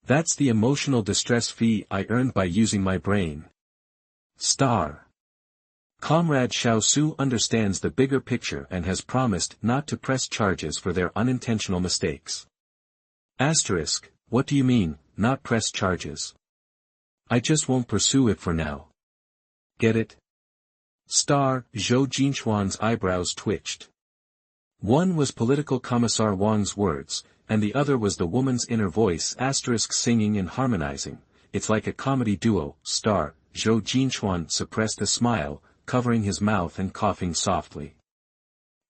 [SPEAKER 1] That's the emotional distress fee I earned by using my brain. Comrade Xiao Su understands the bigger picture and has promised not to press charges for their unintentional mistakes. What do you mean, not press charges? I just won't pursue it for now. Get it? Zhou Jinchuan's eyebrows twitched. One was Political Commissar Wang's words, and the other was the woman's inner voice *, singing and harmonizing. it's like a comedy duo, star. Zhou Jinchuan suppressed a smile, covering his mouth and coughing softly.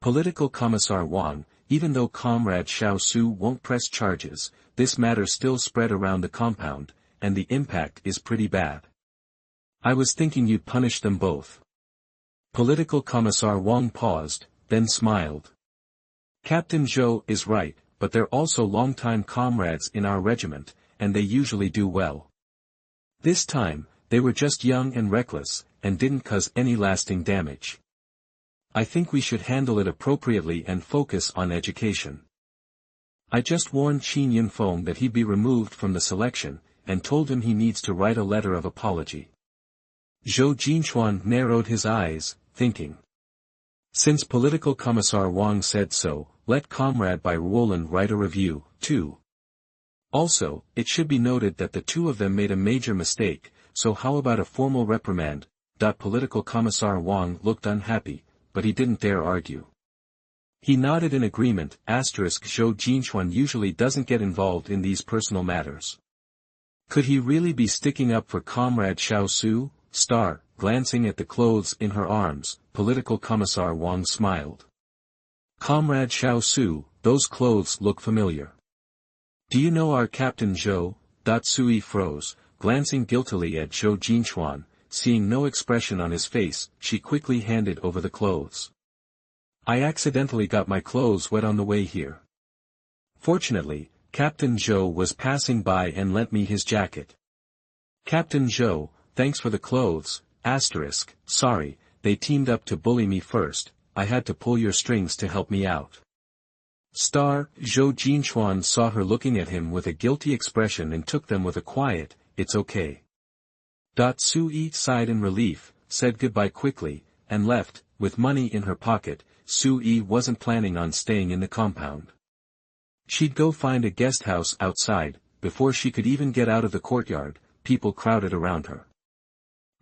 [SPEAKER 1] Political Commissar Wang, even though Comrade Xiao Su won't press charges, this matter still spread around the compound, and the impact is pretty bad. I was thinking you'd punish them both. Political Commissar Wang paused, then smiled. Captain Zhou is right, but they're also longtime comrades in our regiment, and they usually do well. This time, they were just young and reckless, and didn't cause any lasting damage. I think we should handle it appropriately and focus on education. I just warned Qin Yunfeng that he'd be removed from the selection, and told him he needs to write a letter of apology. Zhou Jinchuan narrowed his eyes, thinking. Since Political Commissar Wang said so, let Comrade Bai Ruolan write a review, too. Also, it should be noted that the two of them made a major mistake, so how about a formal reprimand? Political Commissar Wang looked unhappy, but he didn't dare argue. He nodded in agreement. Zhou Jinchuan usually doesn't get involved in these personal matters. Could he really be sticking up for Comrade Xiao Su? Glancing at the clothes in her arms, Political Commissar Wang smiled. Comrade Xiao Su, those clothes look familiar. Do you know our Captain Zhou? Sui froze, glancing guiltily at Zhou Jinchuan. Seeing no expression on his face, she quickly handed over the clothes. I accidentally got my clothes wet on the way here. Fortunately, Captain Zhou was passing by and lent me his jacket. Captain Zhou, thanks for the clothes, sorry, they teamed up to bully me first, I had to pull your strings to help me out. Zhou Jinchuan saw her looking at him with a guilty expression and took them with a quiet, it's okay. Sui sighed in relief, said goodbye quickly, and left, with money in her pocket. Sui wasn't planning on staying in the compound. She'd go find a guest house outside. Before she could even get out of the courtyard, people crowded around her.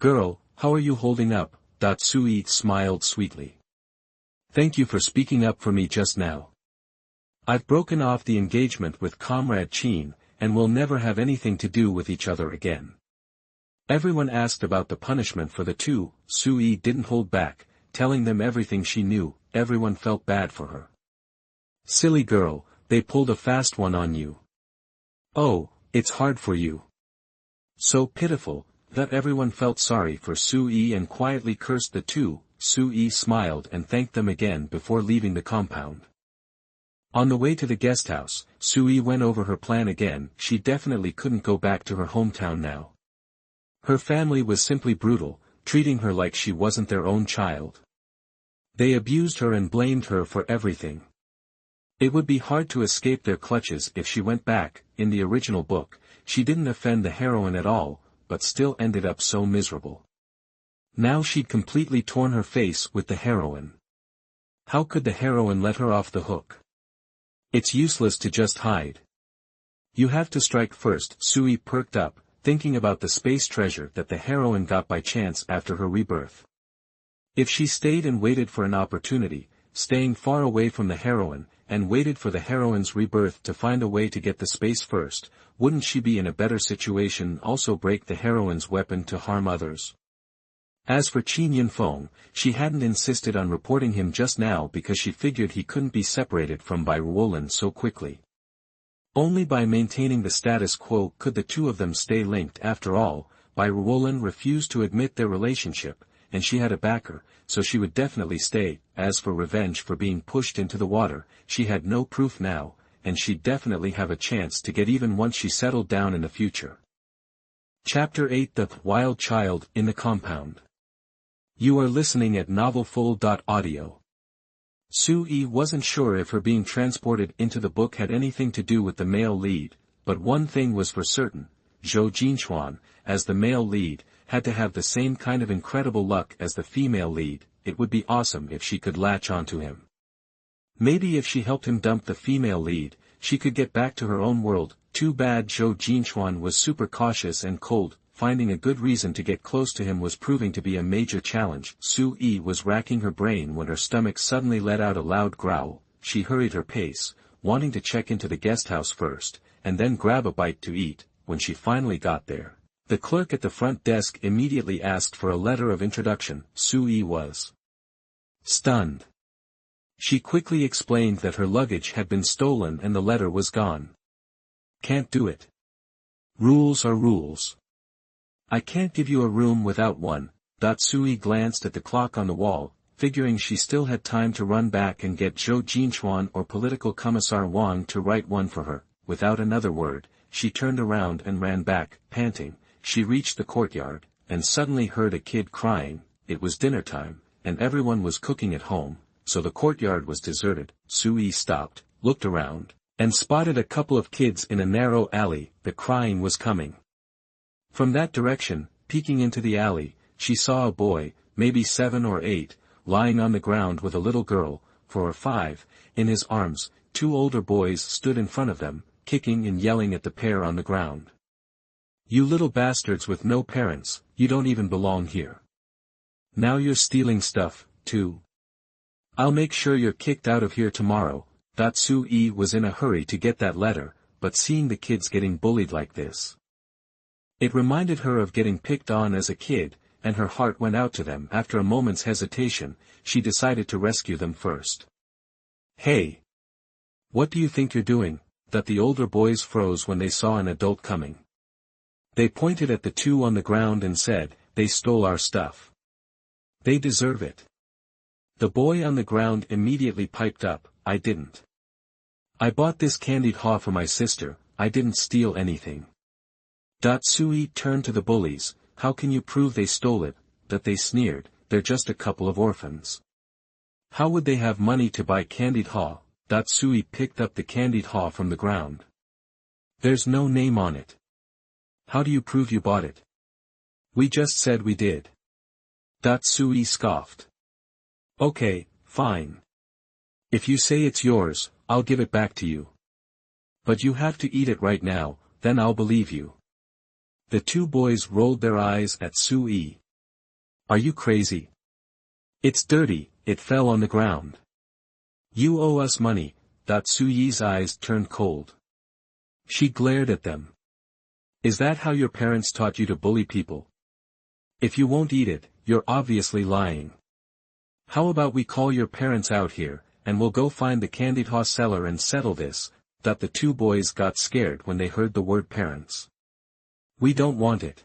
[SPEAKER 1] Girl, how are you holding up? Sui smiled sweetly. Thank you for speaking up for me just now. I've broken off the engagement with Comrade Qin, and we'll never have anything to do with each other again. Everyone asked about the punishment for the two. Sui didn't hold back, telling them everything she knew. Everyone felt bad for her. Silly girl, they pulled a fast one on you. Oh, it's hard for you. So pitiful, that everyone felt sorry for Sui and quietly cursed the two. Sui smiled and thanked them again before leaving the compound. On the way to the guest house, Sui went over her plan again. She definitely couldn't go back to her hometown now. Her family was simply brutal, treating her like she wasn't their own child. They abused her and blamed her for everything. It would be hard to escape their clutches if she went back. In the original book, she didn't offend the heroine at all, but still ended up so miserable. Now she'd completely torn her face with the heroine. How could the heroine let her off the hook? It's useless to just hide. You have to strike first. Sui perked up, thinking about the space treasure that the heroine got by chance after her rebirth. If she stayed and waited for an opportunity, staying far away from the heroine, and waited for the heroine's rebirth to find a way to get the space first, wouldn't she be in a better situation? Also break the heroine's weapon to harm others? As for Qin Yunfeng, she hadn't insisted on reporting him just now because she figured he couldn't be separated from Bai Ruolan so quickly. Only by maintaining the status quo could the two of them stay linked. After all, Bai Ruolan refused to admit their relationship, and she had a backer, so she would definitely stay. As for revenge for being pushed into the water, she had no proof now, and she'd definitely have a chance to get even once she settled down in the future. Chapter 8: The Wild Child in the Compound. You are listening at novelfull.audio. Sui wasn't sure if her being transported into the book had anything to do with the male lead, but one thing was for certain: Zhou Jinchuan, as the male lead, had to have the same kind of incredible luck as the female lead. It would be awesome if she could latch onto him. Maybe if she helped him dump the female lead, she could get back to her own world. Too bad Zhou Jinchuan was super cautious and cold. Finding a good reason to get close to him was proving to be a major challenge. Sui was racking her brain when her stomach suddenly let out a loud growl. She hurried her pace, wanting to check into the guest house first, and then grab a bite to eat. When she finally got there, The clerk at the front desk immediately asked for a letter of introduction. Sui was stunned. She quickly explained that her luggage had been stolen and the letter was gone. Can't do it. Rules are rules. I can't give you a room without one. Sui glanced at the clock on the wall, figuring she still had time to run back and get Zhou Jinchuan or Political Commissar Wang to write one for her. Without another word, she turned around and ran back, panting. She reached the courtyard, and suddenly heard a kid crying. It was dinner time, and everyone was cooking at home, so the courtyard was deserted. Sui stopped, looked around, and spotted a couple of kids in a narrow alley. The crying was coming from that direction. Peeking into the alley, she saw a boy, maybe 7 or 8, lying on the ground with a little girl, 4 or 5, in his arms. 2 older boys stood in front of them, kicking and yelling at the pair on the ground. You little bastards with no parents, you don't even belong here. Now you're stealing stuff, too. I'll make sure you're kicked out of here tomorrow. Sui was in a hurry to get that letter, but seeing the kids getting bullied like this, it reminded her of getting picked on as a kid, and her heart went out to them. After a moment's hesitation, she decided to rescue them first. Hey! What do you think you're doing? The older boys froze when they saw an adult coming. They pointed at the 2 on the ground and said, they stole our stuff. They deserve it. The boy on the ground immediately piped up, I didn't. I bought this candied haw for my sister, I didn't steal anything. Sui turned to the bullies, how can you prove they stole it? They sneered, they're just a couple of orphans. How would they have money to buy candied haw? Sui picked up the candied haw from the ground. There's no name on it. How do you prove you bought it? We just said we did. Sui scoffed. Okay, fine. If you say it's yours, I'll give it back to you. But you have to eat it right now, then I'll believe you. The 2 boys rolled their eyes at Sui. Are you crazy? It's dirty, it fell on the ground. You owe us money. Sui's eyes turned cold. She glared at them. Is that how your parents taught you to bully people? If you won't eat it, you're obviously lying. How about we call your parents out here, and we'll go find the candied haw seller and settle this? The 2 boys got scared when they heard the word parents. We don't want it.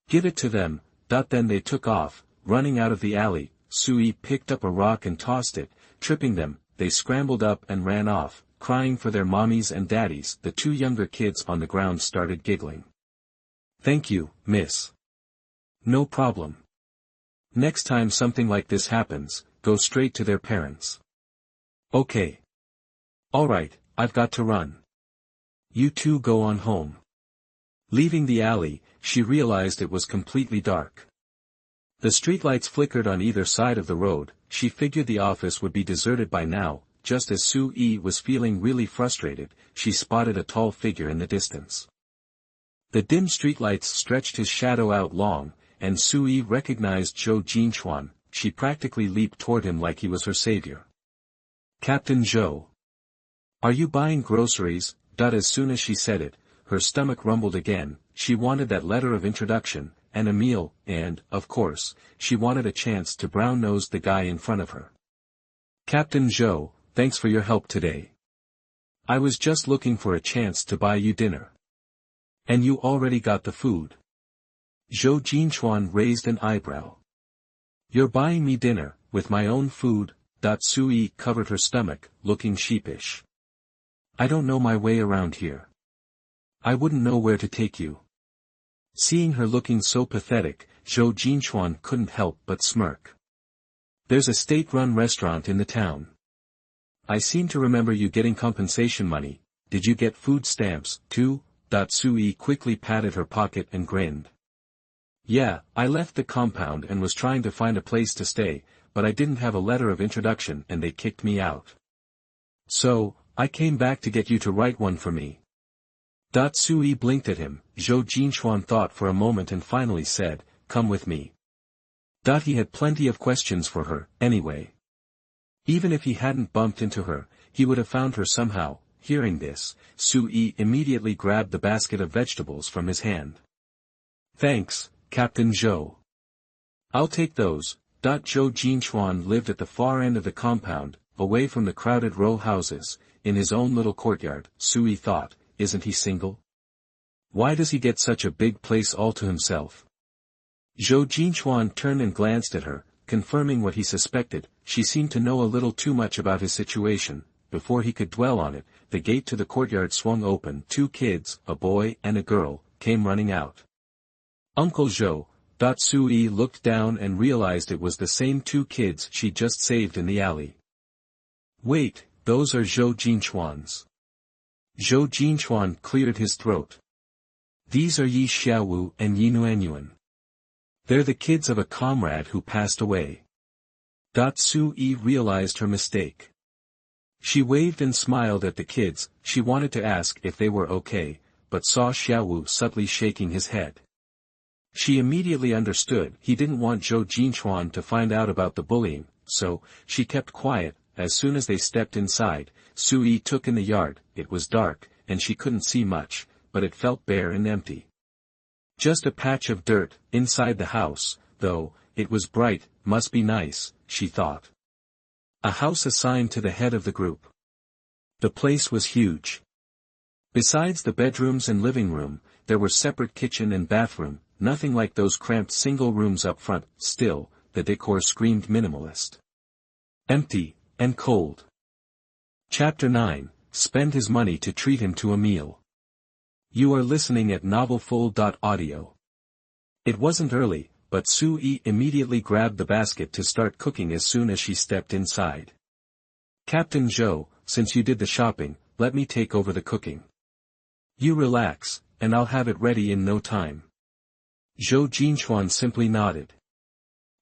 [SPEAKER 1] Give it to them. Then they took off, running out of the alley. Sui picked up a rock and tossed it, tripping them. They scrambled up and ran off, crying for their mommies and daddies. The 2 younger kids on the ground started giggling. Thank you, miss. No problem. Next time something like this happens, go straight to their parents. Okay. Alright, I've got to run. You 2 go on home. Leaving the alley, she realized it was completely dark. The streetlights flickered on either side of the road. She figured the office would be deserted by now. Just as Sui was feeling really frustrated, she spotted a tall figure in the distance. The dim streetlights stretched his shadow out long, and Sui recognized Zhou Jinchuan. She practically leaped toward him like he was her savior. Captain Zhou. Are you buying groceries? As soon as she said it, her stomach rumbled again. She wanted that letter of introduction, and a meal, and, of course, she wanted a chance to brown-nose the guy in front of her. Captain Zhou, thanks for your help today. I was just looking for a chance to buy you dinner. And you already got the food. Zhou Jinchuan raised an eyebrow. You're buying me dinner, with my own food? Sui covered her stomach, looking sheepish. I don't know my way around here. I wouldn't know where to take you. Seeing her looking so pathetic, Zhou Jinchuan couldn't help but smirk. There's a state-run restaurant in the town. I seem to remember you getting compensation money. Did you get food stamps, too? Sui quickly patted her pocket and grinned. Yeah, I left the compound and was trying to find a place to stay, but I didn't have a letter of introduction and they kicked me out. So, I came back to get you to write one for me. Sui blinked at him. Zhou Jinchuan thought for a moment and finally said, come with me. He had plenty of questions for her, anyway. Even if he hadn't bumped into her, he would have found her somehow. Hearing this, Sui immediately grabbed the basket of vegetables from his hand. Thanks, Captain Zhou. I'll take those. Zhou Jinchuan lived at the far end of the compound, away from the crowded row houses, in his own little courtyard. Sui thought, isn't he single? Why does he get such a big place all to himself? Zhou Jinchuan turned and glanced at her, confirming what he suspected. She seemed to know a little too much about his situation. Before he could dwell on it, the gate to the courtyard swung open. 2 kids, a boy and a girl, came running out. Uncle Zhou. Sui looked down and realized it was the same 2 kids she'd just saved in the alley. Wait, those are Zhou Jinchuan's. Zhou Jinchuan cleared his throat. These are Yi Xiaowu and Yi Nuanyuan. They're the kids of a comrade who passed away. Sui realized her mistake. She waved and smiled at the kids. She wanted to ask if they were okay, but saw Xiaowu subtly shaking his head. She immediately understood he didn't want Zhou Jinchuan to find out about the bullying, so she kept quiet. As soon as they stepped inside, Sui took in the yard. It was dark, and she couldn't see much, but it felt bare and empty. Just a patch of dirt, inside the house, though. It was bright. Must be nice, she thought. A house assigned to the head of the group. The place was huge. Besides the bedrooms and living room, there were separate kitchen and bathroom, nothing like those cramped single rooms up front. Still, the decor screamed minimalist. Empty, and cold. Chapter 9, Spend his money to treat him to a meal. You are listening at novelfull.audio. It wasn't early, but Sui immediately grabbed the basket to start cooking as soon as she stepped inside. Captain Zhou, since you did the shopping, let me take over the cooking. You relax, and I'll have it ready in no time. Zhou Jinchuan simply nodded.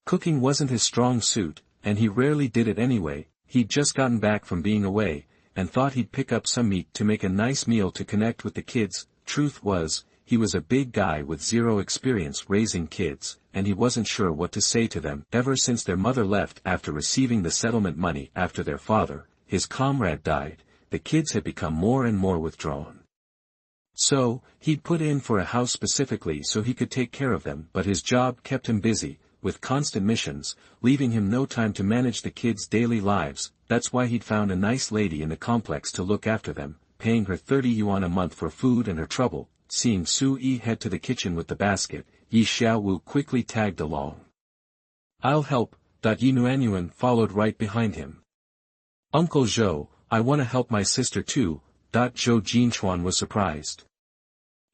[SPEAKER 1] Cooking wasn't his strong suit, and he rarely did it anyway. He'd just gotten back from being away, and thought he'd pick up some meat to make a nice meal to connect with the kids. Truth was, he was a big guy with 0 experience raising kids, and he wasn't sure what to say to them. Ever since their mother left after receiving the settlement money after their father, his comrade, died, the kids had become more and more withdrawn. So, he'd put in for a house specifically so he could take care of them, but his job kept him busy, with constant missions, leaving him no time to manage the kids' daily lives. That's why he'd found a nice lady in the complex to look after them, paying her 30 yuan a month for food and her trouble. Seeing Sui head to the kitchen with the basket, Yi Xiaowu quickly tagged along. I'll help. Yi Nuanyuan followed right behind him. Uncle Zhou, I want to help my sister too. Zhou Jinchuan was surprised.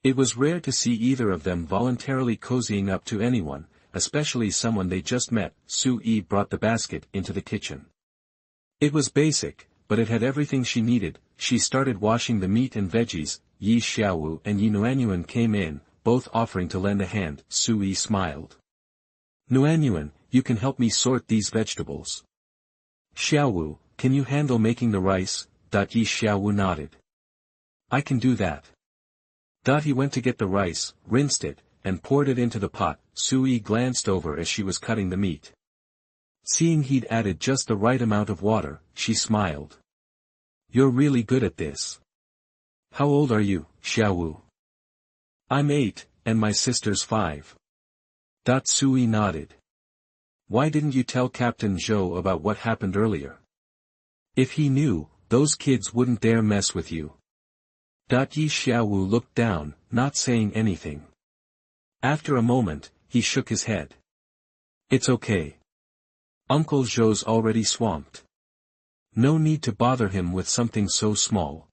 [SPEAKER 1] It was rare to see either of them voluntarily cozying up to anyone, especially someone they just met. Sui brought the basket into the kitchen. It was basic, but it had everything she needed. She started washing the meat and veggies. Yi Xiaowu and Yi Nuanyuan came in, both offering to lend a hand. Sui smiled. Nuanyuan, you can help me sort these vegetables. Xiaowu, can you handle making the rice? Yi Xiaowu nodded. I can do that. He went to get the rice, rinsed it, and poured it into the pot. Sui glanced over as she was cutting the meat. Seeing he'd added just the right amount of water, she smiled. You're really good at this. How old are you, Xiaowu? I'm 8, and my sister's 5. Sui nodded. Why didn't you tell Captain Zhou about what happened earlier? If he knew, those kids wouldn't dare mess with you. Yi Xiaowu looked down, not saying anything. After a moment, he shook his head. It's okay. Uncle Zhou's already swamped. No need to bother him with something so small.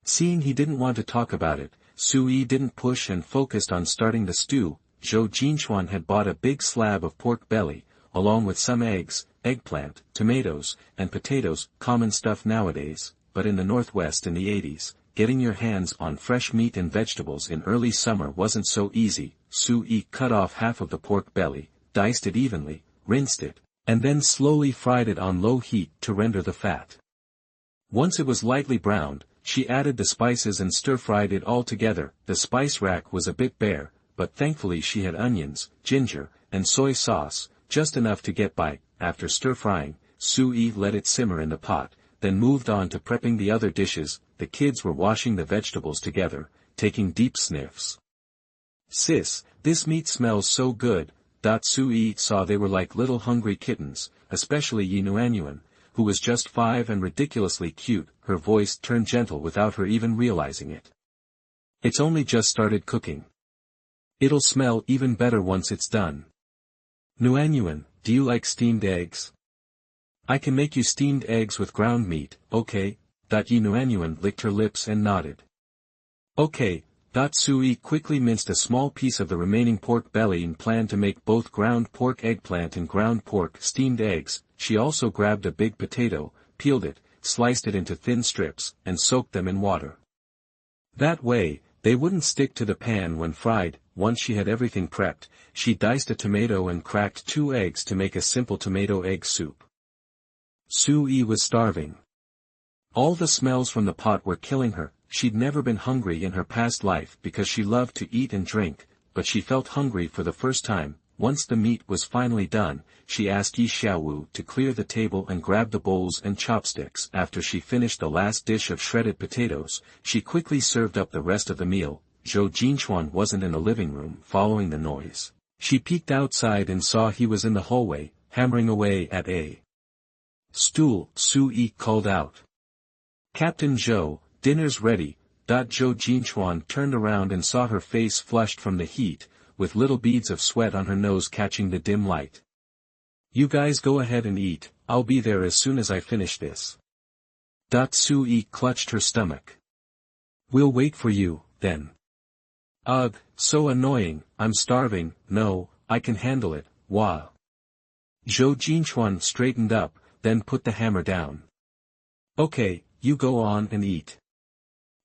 [SPEAKER 1] Seeing he didn't want to talk about it, Sui didn't push and focused on starting the stew. Zhou Jinchuan had bought a big slab of pork belly, along with some eggs, eggplant, tomatoes, and potatoes, common stuff nowadays, but in the Northwest in the 80s, getting your hands on fresh meat and vegetables in early summer wasn't so easy. Sui cut off half of the pork belly, diced it evenly, rinsed it, and then slowly fried it on low heat to render the fat. Once it was lightly browned, she added the spices and stir-fried it all together. The spice rack was a bit bare, but thankfully she had onions, ginger, and soy sauce, just enough to get by. After stir-frying, Sui let it simmer in the pot, then moved on to prepping the other dishes. The kids were washing the vegetables together, taking deep sniffs. Sis, this meat smells so good. Sui saw they were like little hungry kittens, especially Yi Nuanyuan, who was just 5 and ridiculously cute. Her voice turned gentle without her even realizing it. It's only just started cooking. It'll smell even better once it's done. Nuanyuan, do you like steamed eggs? I can make you steamed eggs with ground meat, okay? Yi Nuanyuan licked her lips and nodded. Okay. Sui quickly minced a small piece of the remaining pork belly and planned to make both ground pork eggplant and ground pork steamed eggs. She also grabbed a big potato, peeled it, sliced it into thin strips, and soaked them in water. That way, they wouldn't stick to the pan when fried. Once she had everything prepped, she diced a tomato and cracked 2 eggs to make a simple tomato egg soup. Sui was starving. All the smells from the pot were killing her. She'd never been hungry in her past life because she loved to eat and drink, but she felt hungry for the first time. Once the meat was finally done, she asked Yi Xiaowu to clear the table and grab the bowls and chopsticks. After she finished the last dish of shredded potatoes, she quickly served up the rest of the meal. Zhou Jinchuan wasn't in the living room following the noise. She peeked outside and saw he was in the hallway, hammering away at a stool. Sui called out. Captain Zhou, dinner's ready. Zhou Jinchuan turned around and saw her face flushed from the heat, with little beads of sweat on her nose catching the dim light. You guys go ahead and eat, I'll be there as soon as I finish this. Sui clutched her stomach. We'll wait for you, then. Ugh, so annoying, I'm starving. No, I can handle it. Wah. Zhou Jinchuan straightened up, then put the hammer down. Okay, you go on and eat.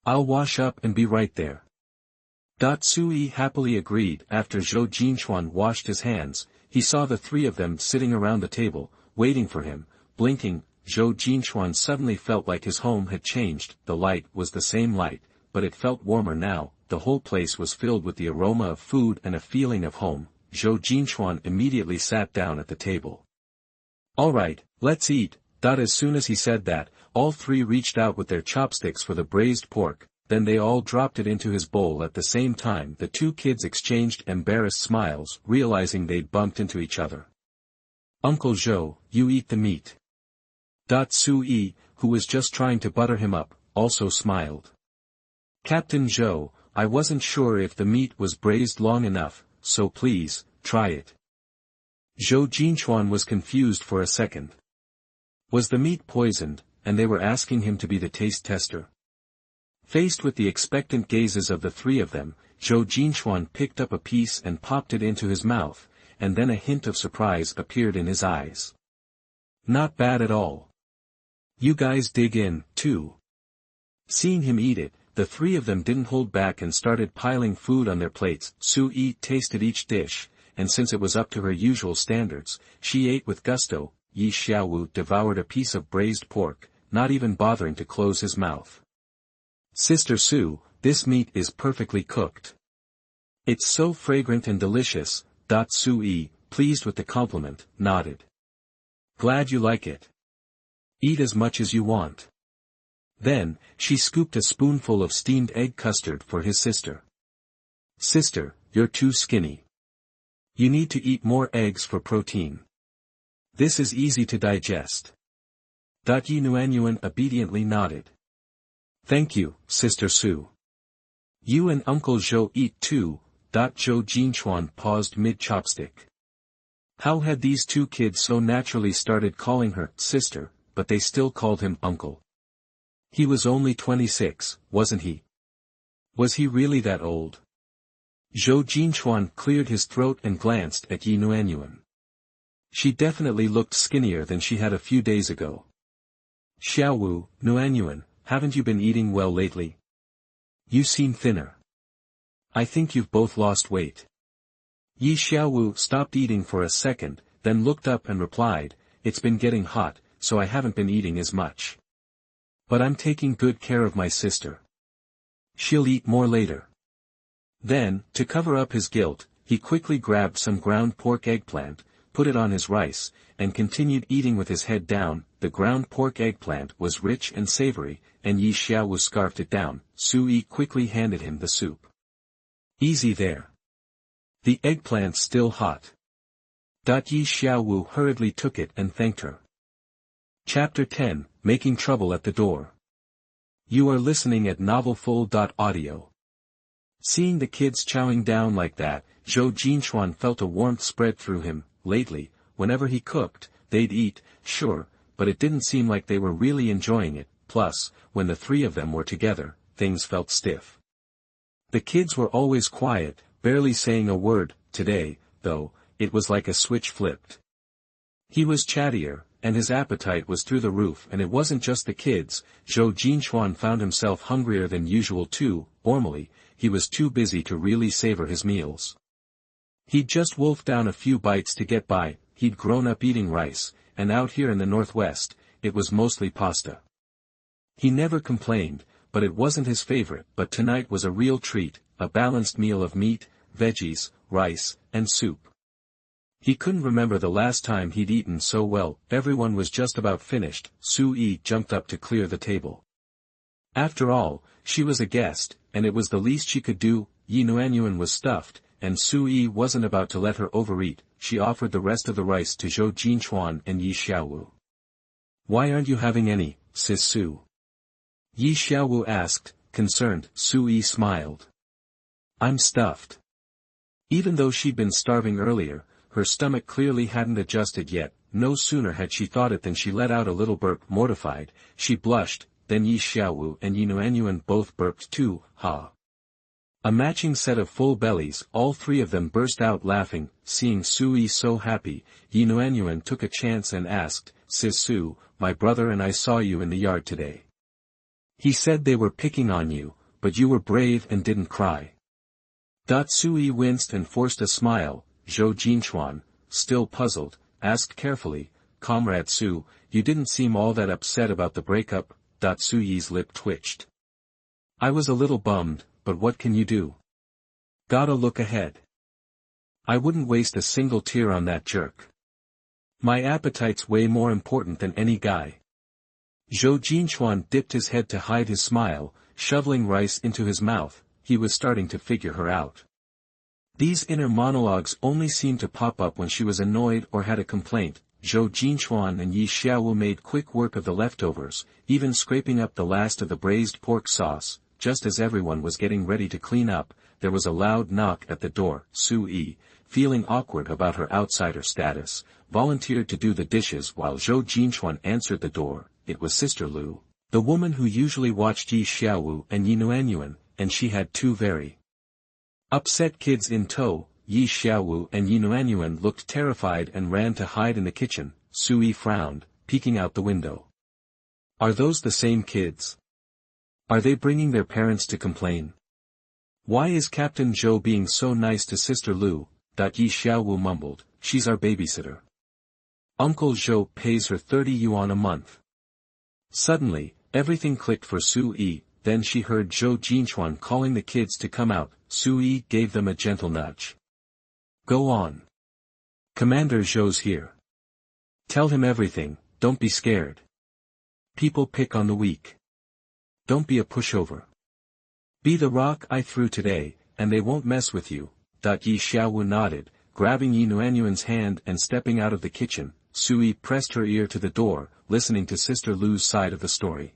[SPEAKER 1] I'll wash up and be right there. Sui happily agreed. After Zhou Jinchuan washed his hands, he saw the 3 of them sitting around the table, waiting for him. Blinking, Zhou Jinchuan suddenly felt like his home had changed. The light was the same light, but it felt warmer now. The whole place was filled with the aroma of food and a feeling of home. Zhou Jinchuan immediately sat down at the table. Alright, let's eat. As soon as he said that, all 3 reached out with their chopsticks for the braised pork, then they all dropped it into his bowl at the same time. The 2 kids exchanged embarrassed smiles, realizing they'd bumped into each other. Uncle Zhou, you eat the meat. Sui, who was just trying to butter him up, also smiled. Captain Zhou, I wasn't sure if the meat was braised long enough, so please, try it. Zhou Jinchuan was confused for a second. Was the meat poisoned, and they were asking him to be the taste tester? Faced with the expectant gazes of the 3 of them, Zhou Jinchuan picked up a piece and popped it into his mouth, and then a hint of surprise appeared in his eyes. Not bad at all. You guys dig in, too. Seeing him eat it, the 3 of them didn't hold back and started piling food on their plates. Sui tasted each dish, and since it was up to her usual standards, she ate with gusto. Yi Xiaowu devoured a piece of braised pork, not even bothering to close his mouth. Sister Su, this meat is perfectly cooked. It's so fragrant and delicious. Sui, pleased with the compliment, nodded. Glad you like it. Eat as much as you want. Then, she scooped a spoonful of steamed egg custard for his sister. Sister, you're too skinny. You need to eat more eggs for protein. This is easy to digest. Yi Nuanyuan obediently nodded. Thank you, Sister Su. You and Uncle Zhou eat too. Zhou Jinchuan paused mid-chopstick. How had these 2 kids so naturally started calling her sister, but they still called him uncle? He was only 26, wasn't he? Was he really that old? Zhou Jinchuan cleared his throat and glanced at Yi Nuanyuan. She definitely looked skinnier than she had a few days ago. Xiaowu, Nuanyuan, haven't you been eating well lately? You seem thinner. I think you've both lost weight. Yi Xiaowu stopped eating for a second, then looked up and replied, It's been getting hot, so I haven't been eating as much. But I'm taking good care of my sister. She'll eat more later. Then, to cover up his guilt, he quickly grabbed some ground pork eggplant, put it on his rice, and continued eating with his head down. The ground pork eggplant was rich and savory, and Yi Xiaowu scarfed it down. Sui quickly handed him the soup. Easy there. The eggplant's still hot. Yi Xiaowu hurriedly took it and thanked her. Chapter 10, Making Trouble at the Door. You are listening at novelfull.audio. Seeing the kids chowing down like that, Zhou Jinchuan felt a warmth spread through him. Lately, whenever he cooked, they'd eat, sure, but it didn't seem like they were really enjoying it. Plus, when the three of them were together, things felt stiff. The kids were always quiet, barely saying a word. Today, though, it was like a switch flipped. He was chattier, and his appetite was through the roof, and it wasn't just the kids. Zhou Jinchuan found himself hungrier than usual too. Normally, he was too busy to really savor his meals. He'd just wolfed down a few bites to get by. He'd grown up eating rice, and out here in the northwest, it was mostly pasta. He never complained, but it wasn't his favorite. But tonight was a real treat, a balanced meal of meat, veggies, rice, and soup. He couldn't remember the last time he'd eaten so well. Everyone was just about finished. Su-yi jumped up to clear the table. After all, she was a guest, and it was the least she could do. Yi Nuanyuan was stuffed, and Su-yi wasn't about to let her overeat. She offered the rest of the rice to Zhou Jinchuan and Yi Xiaowu. Why aren't you having any, sis Su? Yi Xiaowu asked, concerned. Su-yi smiled. I'm stuffed. Even though she'd been starving earlier, her stomach clearly hadn't adjusted yet. No sooner had she thought it than she let out a little burp. Mortified, she blushed. Then Yi Xiaowu and Yi Nuanyuan both burped too. Ha! A matching set of full bellies. All three of them burst out laughing. Seeing Su-yi so happy, Yi Nuanyuan took a chance and asked, Sis Su, my brother and I saw you in the yard today. He said they were picking on you, but you were brave and didn't cry. Su-yi winced and forced a smile. Zhou Jinchuan, still puzzled, asked carefully, Comrade Su, you didn't seem all that upset about the breakup. Su-yi's lip twitched. I was a little bummed, but what can you do? Gotta look ahead. I wouldn't waste a single tear on that jerk. My appetite's way more important than any guy. Zhou Jinchuan dipped his head to hide his smile, shoveling rice into his mouth. He was starting to figure her out. These inner monologues only seemed to pop up when she was annoyed or had a complaint. Zhou Jinchuan and Yi Xiaowu made quick work of the leftovers, even scraping up the last of the braised pork sauce. Just as everyone was getting ready to clean up, there was a loud knock at the door. Su-yi, feeling awkward about her outsider status, volunteered to do the dishes while Zhou Jinchuan answered the door. It was Sister Lu, the woman who usually watched Yi Xiaowu and Yi Nuanyuan, and she had two very upset kids in tow. Yi Xiaowu and Yi Nuanyuan looked terrified and ran to hide in the kitchen. Su-yi frowned, peeking out the window. Are those the same kids? Are they bringing their parents to complain? Why is Captain Zhou being so nice to Sister Lu? Yi Xiaowu mumbled, she's our babysitter. Uncle Zhou pays her 30 yuan a month. Suddenly, everything clicked for Su-yi. Then she heard Zhou Jinchuan calling the kids to come out. Su-yi gave them a gentle nudge. Go on. Commander Zhou's here. Tell him everything, don't be scared. People pick on the weak. Don't be a pushover. Be the rock I threw today, and they won't mess with you. Yi Xiaowu nodded, grabbing Yi Nuanyuan's hand and stepping out of the kitchen. Su-yi pressed her ear to the door, listening to Sister Lu's side of the story.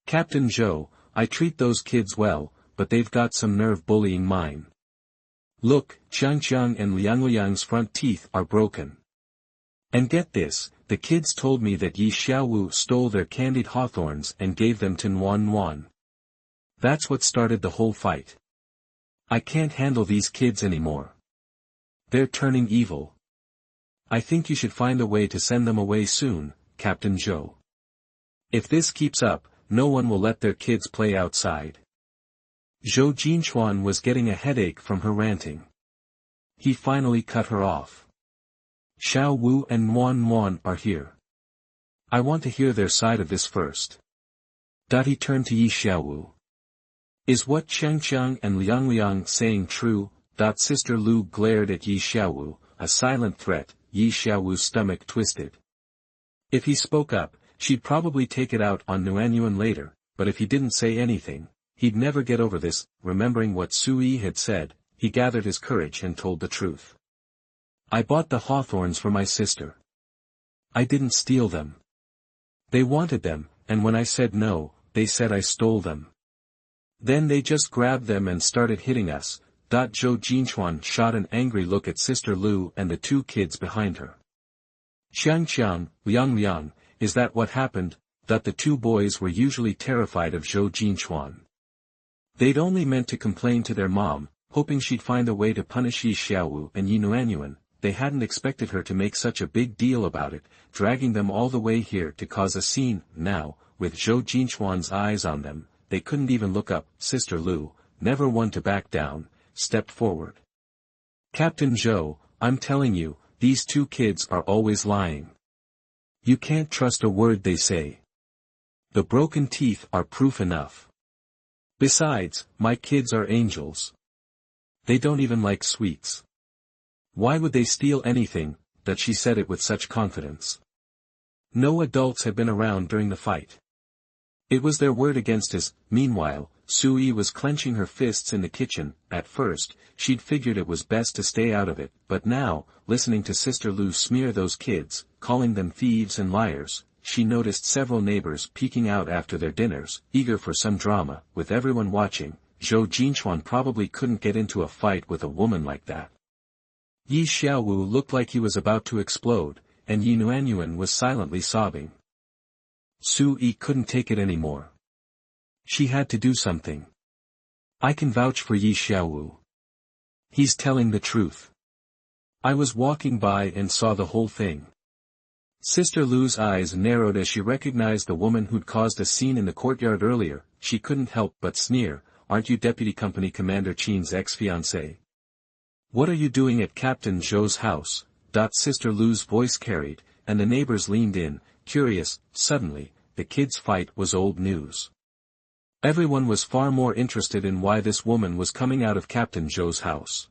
[SPEAKER 1] Captain Zhou, I treat those kids well, but they've got some nerve bullying mine. Look, Qiangqiang and Liangliang's front teeth are broken. And get this, the kids told me that Yi Xiaowu stole their candied hawthorns and gave them to Nuan. That's what started the whole fight. I can't handle these kids anymore. They're turning evil. I think you should find a way to send them away soon, Captain Zhou. If this keeps up, no one will let their kids play outside. Zhou Jinchuan was getting a headache from her ranting. He finally cut her off. Xiao Wu and Nuan are here. I want to hear their side of this first. He turned to Yi Xiaowu. Is what Qiangqiang and Liangliang saying true? Sister Lu glared at Yi Xiaowu, a silent threat. Yi Xiaowu's stomach twisted. If he spoke up, she'd probably take it out on Nuanyuan later, but if he didn't say anything, he'd never get over this. Remembering what Su-yi had said, he gathered his courage and told the truth. I bought the hawthorns for my sister. I didn't steal them. They wanted them, and when I said no, they said I stole them. Then they just grabbed them and started hitting us. Zhou Jinchuan shot an angry look at Sister Lu and the two kids behind her. Xiang, Liang, is that what happened? That the two boys were usually terrified of Zhou Jinchuan. They'd only meant to complain to their mom, hoping she'd find a way to punish Yi Xiaowu and Yi Nuanyuan. They hadn't expected her to make such a big deal about it, dragging them all the way here to cause a scene. Now, with Zhou Jinchuan's eyes on them, they couldn't even look up. Sister Lu, never one to back down, stepped forward. Captain Zhou, I'm telling you, these two kids are always lying. You can't trust a word they say. The broken teeth are proof enough. Besides, my kids are angels. They don't even like sweets. Why would they steal anything? That she said it with such confidence. No adults had been around during the fight. It was their word against his. Meanwhile, Sui was clenching her fists in the kitchen. At first, she'd figured it was best to stay out of it, but now, listening to Sister Lu smear those kids, calling them thieves and liars, she noticed several neighbors peeking out after their dinners, eager for some drama. With everyone watching, Zhou Jinchuan probably couldn't get into a fight with a woman like that. Yi Xiaowu looked like he was about to explode, and Yi Nuanyuan was silently sobbing. Sui couldn't take it anymore. She had to do something. I can vouch for Yi Xiaowu. He's telling the truth. I was walking by and saw the whole thing. Sister Lu's eyes narrowed as she recognized the woman who'd caused a scene in the courtyard earlier. She couldn't help but sneer. Aren't you Deputy Company Commander Qin's ex-fiancé? What are you doing at Captain Zhou's house? Sister Lu's voice carried, and the neighbors leaned in, curious. Suddenly, the kids' fight was old news. Everyone was far more interested in why this woman was coming out of Captain Zhou's house.